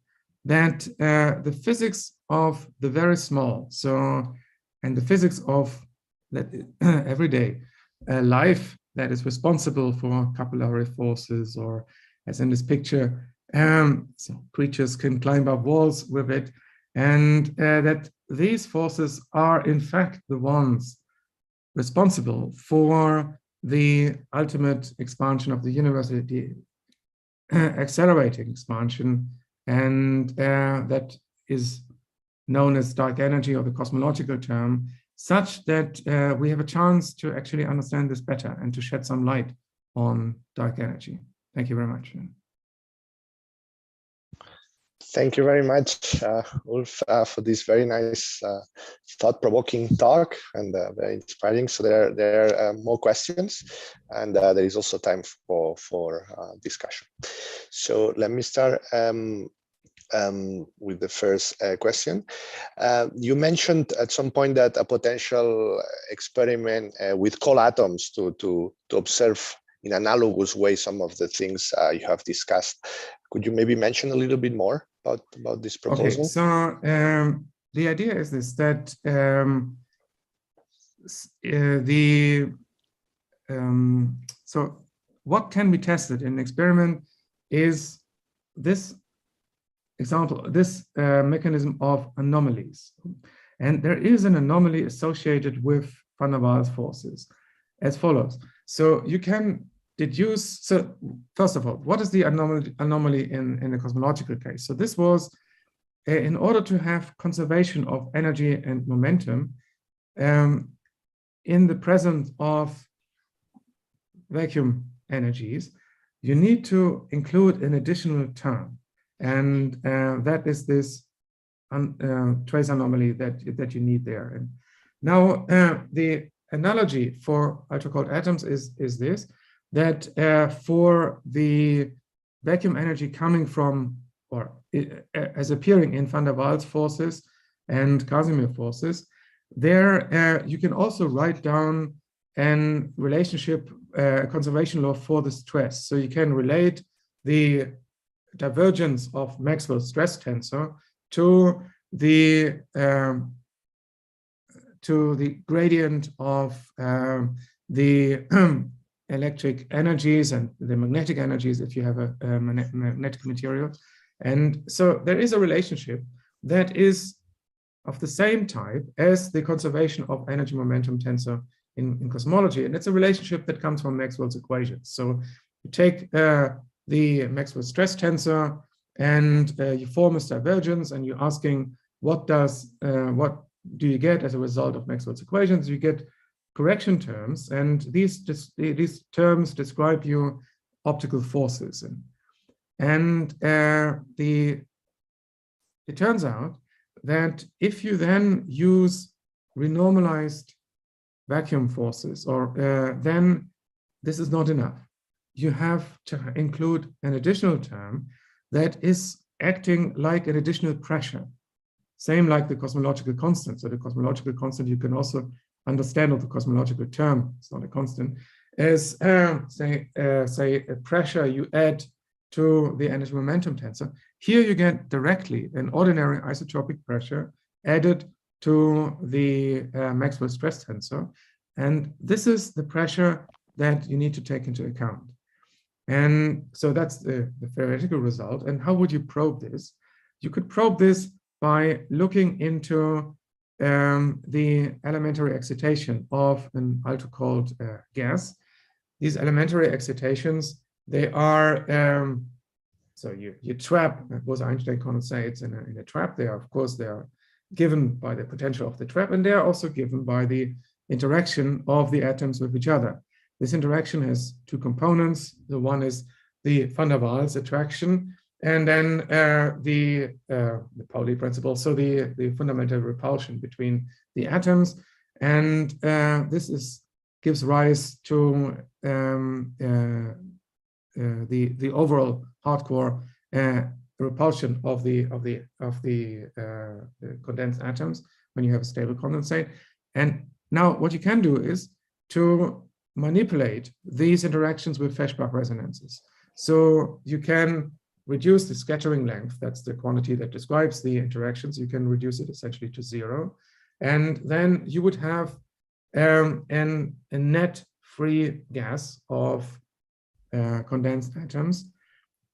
that the physics of the very small, and the physics of that everyday life that is responsible for capillary forces, or as in this picture, so creatures can climb up walls with it, and that these forces are in fact the ones responsible for the ultimate expansion of the universe, the accelerating expansion, and that is known as dark energy, or the cosmological term, such that we have a chance to actually understand this better and to shed some light on dark energy. Thank you very much. Thank you very much, Ulf, for this very nice, thought-provoking talk, and very inspiring. So there are more questions, and there is also time for discussion. So let me start. with the first question. You mentioned at some point that a potential experiment with cold atoms to observe in analogous way some of the things you have discussed. Could you maybe mention a little bit more about this proposal? Okay, so the idea is this, that so what can be tested in an experiment is this example, this mechanism of anomalies. And there is an anomaly associated with van der Waals forces as follows. So you can deduce, so first of all, what is the anomaly in the cosmological case? So this was in order to have conservation of energy and momentum in the presence of vacuum energies, you need to include an additional term. And that is this trace anomaly that you need there. And now the analogy for ultra-cold atoms is this, that for the vacuum energy coming from, or as appearing in van der Waals forces and Casimir forces, there you can also write down a relationship, conservation law for the stress. So you can relate the divergence of Maxwell's stress tensor to the gradient of the electric energies and the magnetic energies if you have a magnetic material. And so there is a relationship that is of the same type as the conservation of energy momentum tensor in cosmology. And it's a relationship that comes from Maxwell's equations. So you take the Maxwell stress tensor and you form a divergence, and you're asking what do you get as a result of Maxwell's equations? You get correction terms, and these terms describe your optical forces. And it turns out that if you then use renormalized vacuum forces, or then this is not enough. You have to include an additional term that is acting like an additional pressure. Same like the cosmological constant. So the cosmological constant you can also understand, of the cosmological term, it's not a constant, as say a pressure you add to the energy momentum tensor. Here you get directly an ordinary isotropic pressure added to the Maxwell stress tensor. And this is the pressure that you need to take into account. And so that's the theoretical result. And how would you probe this? You could probe this by looking into the elementary excitation of an ultra-cold gas. These elementary excitations, they are, so you trap Bose-Einstein condensates in a trap. They are, of course, they are given by the potential of the trap, and they are also given by the interaction of the atoms with each other. This interaction has two components. The one is the van der Waals attraction, and then the Pauli principle, so the fundamental repulsion between the atoms. And this gives rise to the overall hardcore repulsion of the condensed atoms when you have a stable condensate. And now what you can do is to manipulate these interactions with Feshbach resonances. So you can reduce the scattering length, that's the quantity that describes the interactions, you can reduce it essentially to 0. And then you would have a net free gas of condensed atoms,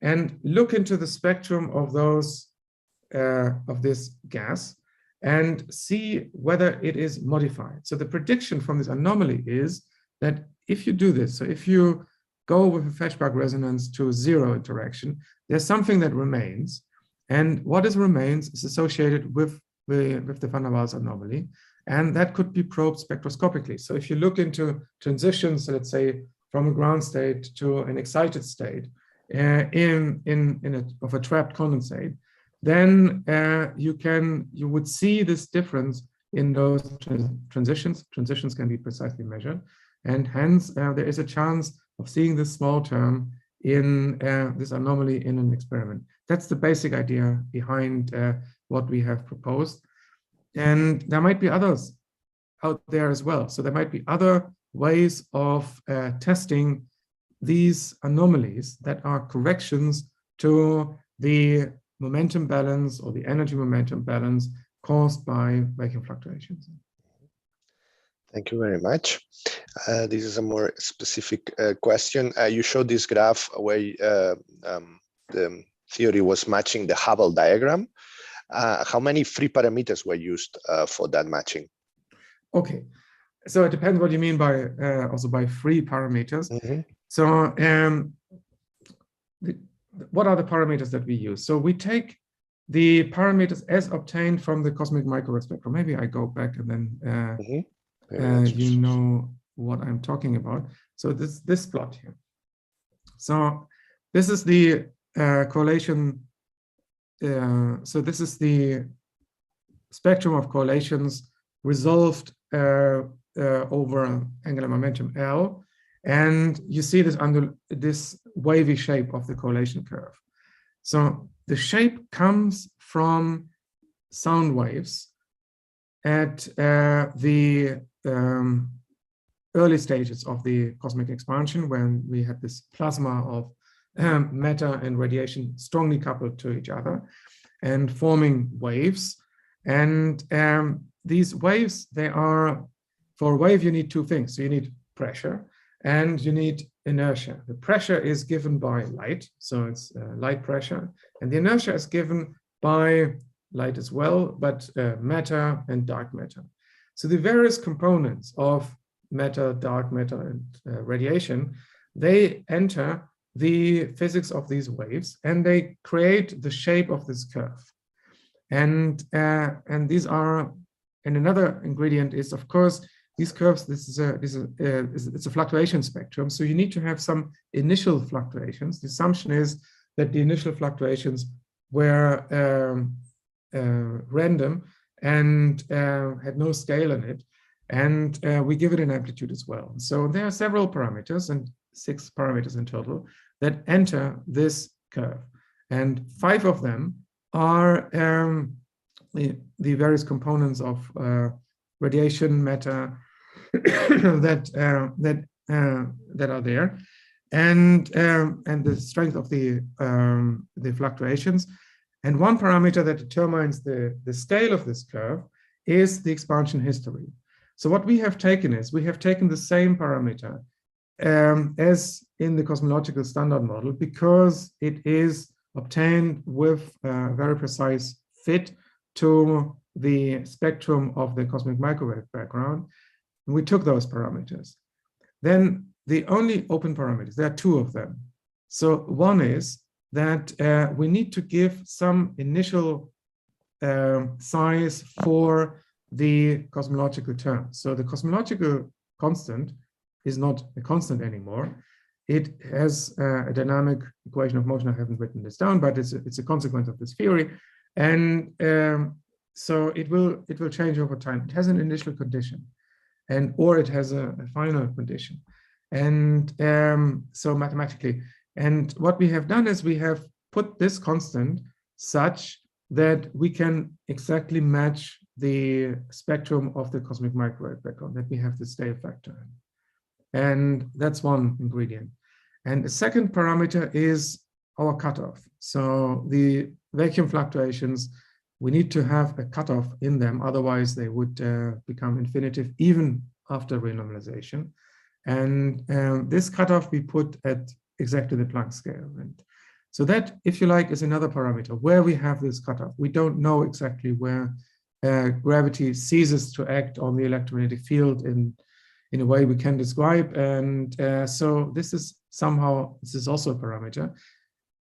and look into the spectrum of those of this gas and see whether it is modified. So the prediction from this anomaly is that if you do this, so if you go with a Feshbach resonance to 0 interaction, there's something that remains, and what remains is associated with the van der Waals anomaly, and that could be probed spectroscopically. So if you look into transitions, let's say from a ground state to an excited state of a trapped condensate, then you would see this difference in those transitions. Transitions can be precisely measured, and hence there is a chance of seeing this small term in this anomaly in an experiment. That's the basic idea behind what we have proposed. And there might be others out there as well. So there might be other ways of testing these anomalies that are corrections to the momentum balance or the energy momentum balance caused by vacuum fluctuations. Thank you very much. This is a more specific question. You showed this graph where the theory was matching the Hubble diagram. How many free parameters were used for that matching? Okay, so it depends what you mean by also by free parameters. Mm-hmm. So what are the parameters that we use? So we take the parameters as obtained from the cosmic microwave spectrum. Maybe I go back and then you know what I'm talking about. So this plot here. So this is the correlation. So this is the spectrum of correlations resolved over angular momentum L. And you see this under this wavy shape of the correlation curve. So the shape comes from sound waves at the early stages of the cosmic expansion, when we had this plasma of matter and radiation strongly coupled to each other and forming waves. And these waves, they are, for a wave, you need two things. So you need pressure and you need inertia. The pressure is given by light, so it's light pressure, and the inertia is given by light as well, but matter and dark matter. So the various components of matter, dark matter, and radiation, they enter the physics of these waves and they create the shape of this curve. And these are, and another ingredient is, of course, these curves, it's a fluctuation spectrum. So you need to have some initial fluctuations. The assumption is that the initial fluctuations were random and had no scale in it. And we give it an amplitude as well. So there are several parameters, and 6 parameters in total, that enter this curve. And 5 of them are the various components of radiation, matter, that are there, and the strength of the fluctuations. And one parameter that determines the scale of this curve is the expansion history. So what we have taken is, we have taken the same parameter as in the cosmological standard model, because it is obtained with a very precise fit to the spectrum of the cosmic microwave background. And we took those parameters. Then the only open parameters, there are 2 of them. So one is that we need to give some initial size for the cosmological term. So the cosmological constant is not a constant anymore. It has a dynamic equation of motion. I haven't written this down, but it's a consequence of this theory. And so it will change over time. It has an initial condition, or it has a final condition. And so mathematically, and what we have done is we have put this constant such that we can exactly match the spectrum of the cosmic microwave background, that we have the scale factor. And that's one ingredient. And the second parameter is our cutoff. So the vacuum fluctuations, we need to have a cutoff in them, otherwise they would become infinitive even after renormalization. And this cutoff we put at exactly the Planck scale. And so that, if you like, is another parameter where we have this cutoff. We don't know exactly where gravity ceases to act on the electromagnetic field in a way we can describe. And so this is also a parameter.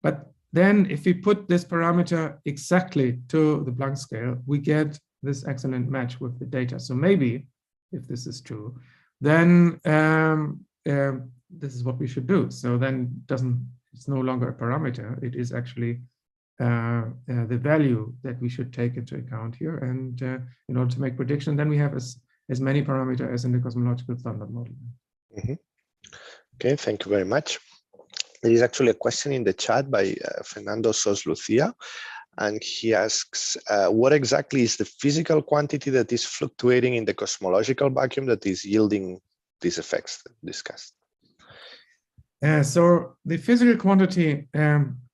But then if we put this parameter exactly to the Planck scale, we get this excellent match with the data. So maybe, if this is true, then this is what we should do. So then it's no longer a parameter. It is actually the value that we should take into account here. And in order to make prediction, then we have as many parameters as in the cosmological standard model. Mm-hmm. Okay, thank you very much. There is actually a question in the chat by Fernando Sos Lucia, and he asks, what exactly is the physical quantity that is fluctuating in the cosmological vacuum that is yielding these effects discussed? So the physical quantity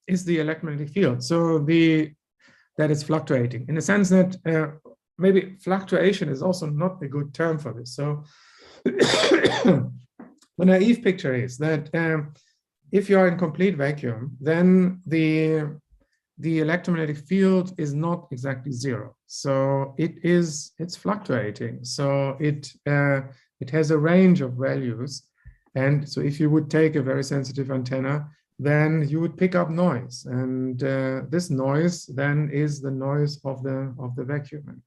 is the electromagnetic field. So that is fluctuating, in the sense that maybe fluctuation is also not a good term for this. So the naive picture is that if you are in complete vacuum, then the electromagnetic field is not exactly zero. So it's fluctuating. So it has a range of values. And so if you would take a very sensitive antenna, then you would pick up noise. And this noise then is the noise of the vacuum.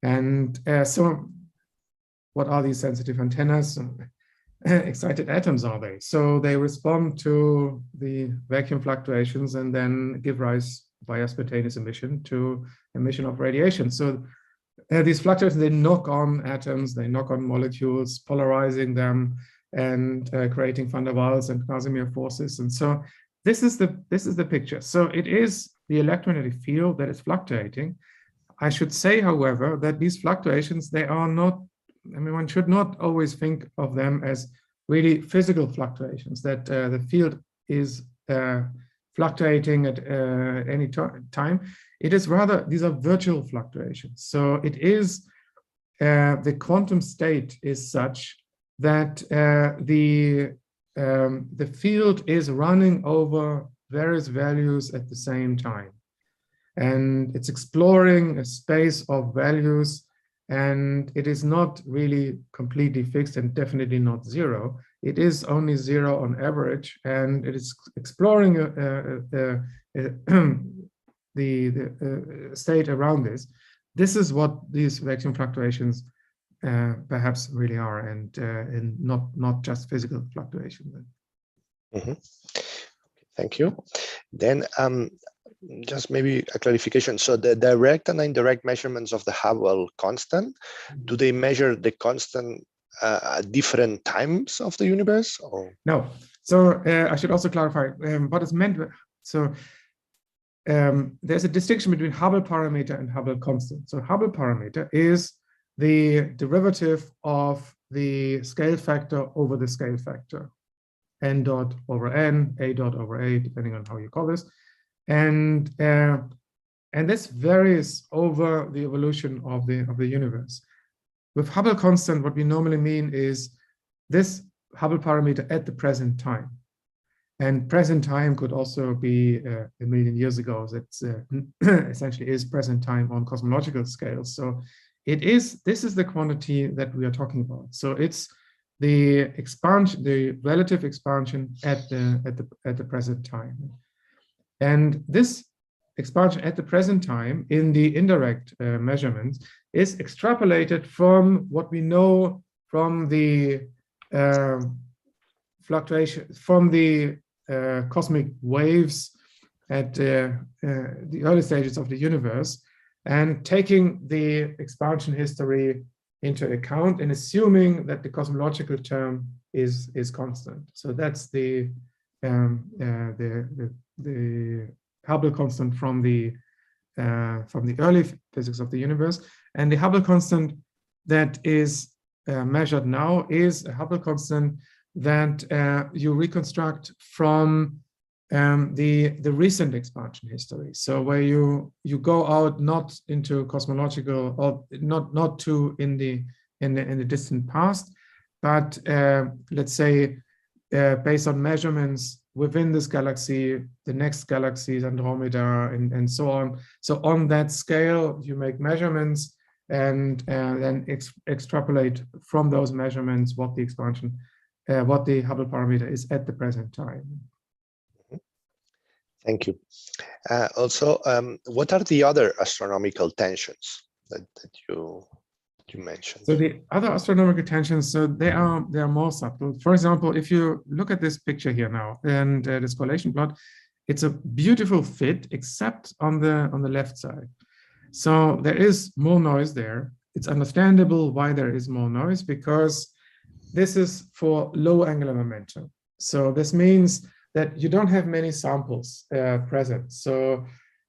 And so what are these sensitive antennas? Excited atoms are they? So they respond to the vacuum fluctuations and then give rise via spontaneous emission to emission of radiation. So these fluctuations, they knock on atoms, they knock on molecules, polarizing them and creating van der Waals and Casimir forces. And so this is the picture. So it is the electromagnetic field that is fluctuating. I should say, however, that these fluctuations, they are not, I mean, one should not always think of them as really physical fluctuations, that the field is fluctuating at any time. It is rather, these are virtual fluctuations. So it is, the quantum state is such that the field is running over various values at the same time. And it's exploring a space of values, and it is not really completely fixed and definitely not zero. It is only zero on average, and it is exploring the state around this. This is what these vacuum fluctuations perhaps really are, and not just physical fluctuations. Mm-hmm. Thank you. Then just maybe a clarification. So the direct and indirect measurements of the Hubble constant, do they measure the constant at different times of the universe? Or? No. So I should also clarify what is meant. So there's a distinction between Hubble parameter and Hubble constant. So Hubble parameter is the derivative of the scale factor over the scale factor, n dot over n, a dot over a, depending on how you call this. And this varies over the evolution of the universe. With Hubble constant, what we normally mean is this Hubble parameter at the present time. And present time could also be a million years ago. That's essentially is present time on cosmological scales. So this is the quantity that we are talking about. So it's the expansion, the relative expansion at the present time. And this expansion at the present time in the indirect measurements is extrapolated from what we know from the fluctuation, from the cosmic waves at the early stages of the universe, and taking the expansion history into account and assuming that the cosmological term is constant. So that's the Hubble constant from the early physics of the universe. And the Hubble constant that is measured now is a Hubble constant that you reconstruct from the recent expansion history. So where you go out not into cosmological, or not to in the distant past, but let's say based on measurements within this galaxy, the next galaxies, Andromeda, and so on. So on that scale, you make measurements and then extrapolate from those measurements what the expansion, what the Hubble parameter is at the present time. Thank you. Also, what are the other astronomical tensions that you mentioned? So the other astronomical tensions, so they are more subtle. For example, if you look at this picture here now and this correlation plot, it's a beautiful fit except on the left side. So there is more noise there. It's understandable why there is more noise, because this is for low angular momentum. So this means that you don't have many samples present. So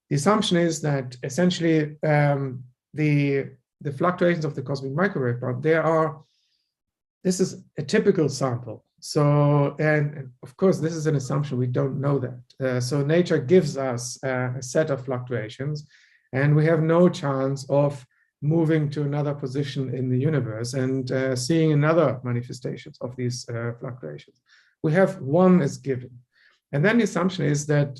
the assumption is that essentially the fluctuations of the cosmic microwave background, this is a typical sample. So, and of course, this is an assumption, we don't know that. So nature gives us a set of fluctuations, and we have no chance of moving to another position in the universe and seeing another manifestations of these fluctuations. We have one as given. And then the assumption is that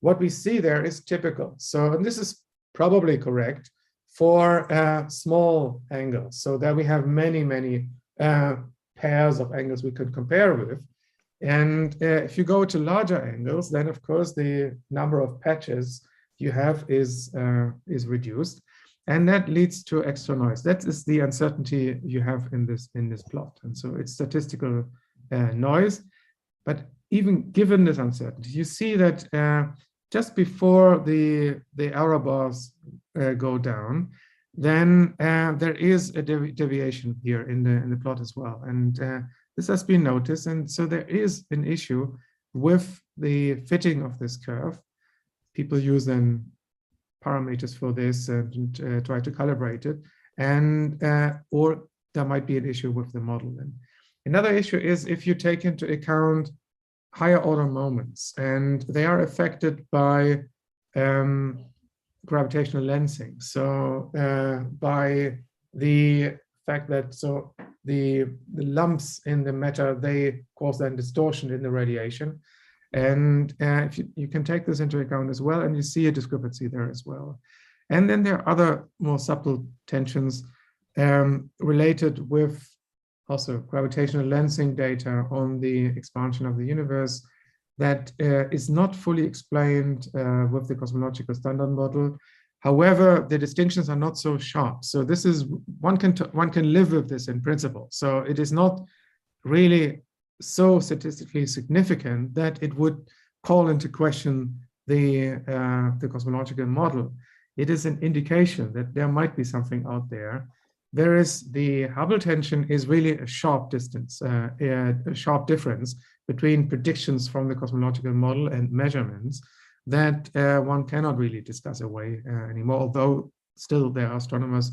what we see there is typical. So, and this is probably correct for small angles. So that we have many, many pairs of angles we could compare with. And if you go to larger angles, then of course the number of patches you have is reduced. And that leads to extra noise. That is the uncertainty you have in this plot. And so it's statistical noise. But even given this uncertainty, you see that just before the error bars go down, then there is a deviation here in the plot as well. And this has been noticed. And so there is an issue with the fitting of this curve. People use then parameters for this and try to calibrate it. And or there might be an issue with the model. And another issue is if you take into account higher order moments, and they are affected by gravitational lensing. So by the fact that the lumps in the matter, they cause then distortion in the radiation. And if you can take this into account as well, and you see a discrepancy there as well. And then there are other more subtle tensions related with also gravitational lensing data on the expansion of the universe that is not fully explained with the cosmological standard model. However, the distinctions are not so sharp. So this is, one can live with this in principle. So it is not really so statistically significant that it would call into question the cosmological model. It is an indication that there might be something out there. Whereas the Hubble tension is really a sharp distance, a sharp difference between predictions from the cosmological model and measurements that one cannot really discuss away anymore, although still there are astronomers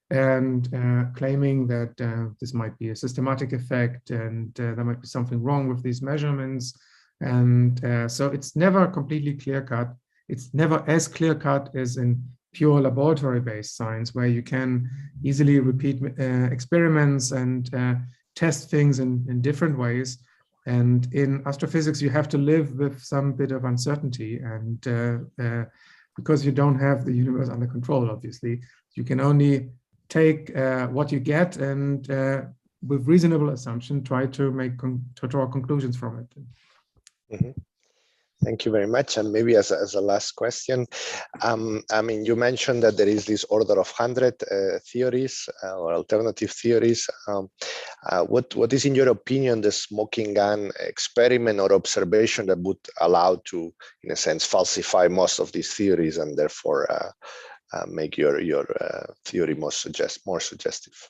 and claiming that this might be a systematic effect and there might be something wrong with these measurements. And so it's never completely clear-cut. It's never as clear-cut as in pure laboratory-based science, where you can easily repeat experiments and test things in different ways. And in astrophysics, you have to live with some bit of uncertainty, and because you don't have the universe under control, obviously, you can only take what you get and with reasonable assumption, try to draw conclusions from it. Mm-hmm. Thank you very much. And maybe as a last question, I mean, you mentioned that there is this order of 100 theories or alternative theories. What is, in your opinion, the smoking gun experiment or observation that would allow to, in a sense, falsify most of these theories and therefore make your theory more suggestive?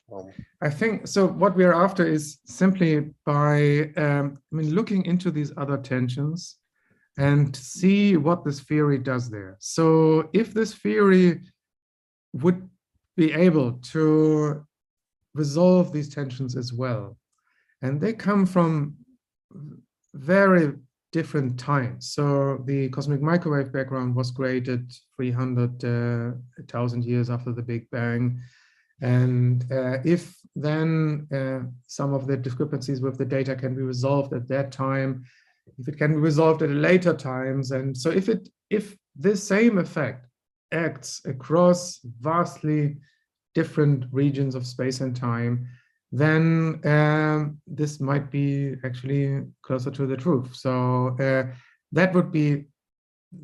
I think so. What we are after is simply by looking into these other tensions and see what this theory does there. So if this theory would be able to resolve these tensions as well, and they come from very different times. So the cosmic microwave background was created 300,000 years after the Big Bang. And if then some of the discrepancies with the data can be resolved at that time, if it can be resolved at later times, and so if this same effect acts across vastly different regions of space and time, then this might be actually closer to the truth. So that would be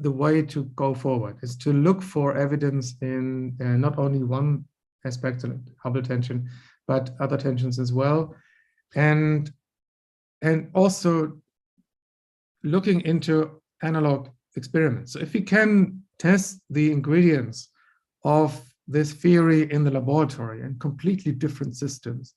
the way to go forward, is to look for evidence in not only one aspect of Hubble tension, but other tensions as well, and also looking into analog experiments. So if we can test the ingredients of this theory in the laboratory and completely different systems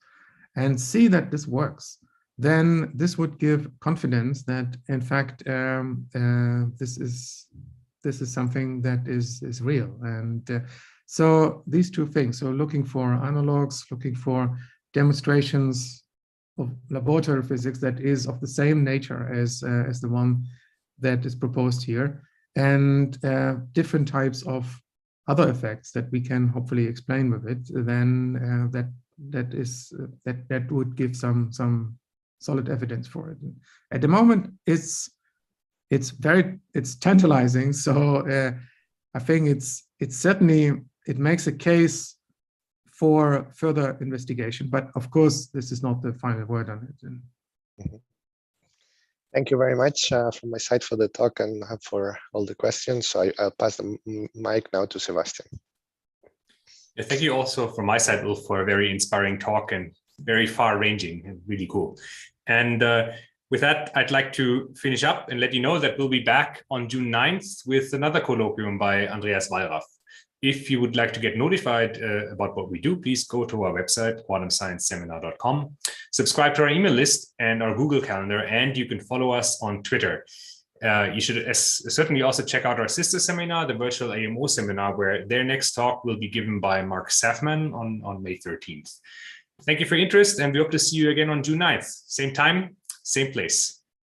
and see that this works, then this would give confidence that, in fact, this is something that is real. And so these two things, so looking for analogs, looking for demonstrations of laboratory physics that is of the same nature as the one that is proposed here, and different types of other effects that we can hopefully explain with it, then that would give some solid evidence for it. At the moment, it's tantalizing. So I think it's certainly, it makes a case for further investigation. But of course, this is not the final word on it. Mm-hmm. Thank you very much from my side for the talk and for all the questions. So I'll pass the mic now to Sebastian. Yeah, thank you also from my side, Ulf, for a very inspiring talk and very far-ranging and really cool. And with that, I'd like to finish up and let you know that we'll be back on June 9th with another colloquium by Andreas Wallraff. If you would like to get notified about what we do, please go to our website, quantumscienceseminar.com, subscribe to our email list and our Google Calendar, and you can follow us on Twitter. You should certainly also check out our sister seminar, the virtual AMO seminar, where their next talk will be given by Mark Safman on May 13th. Thank you for your interest, and we hope to see you again on June 9th. Same time, same place.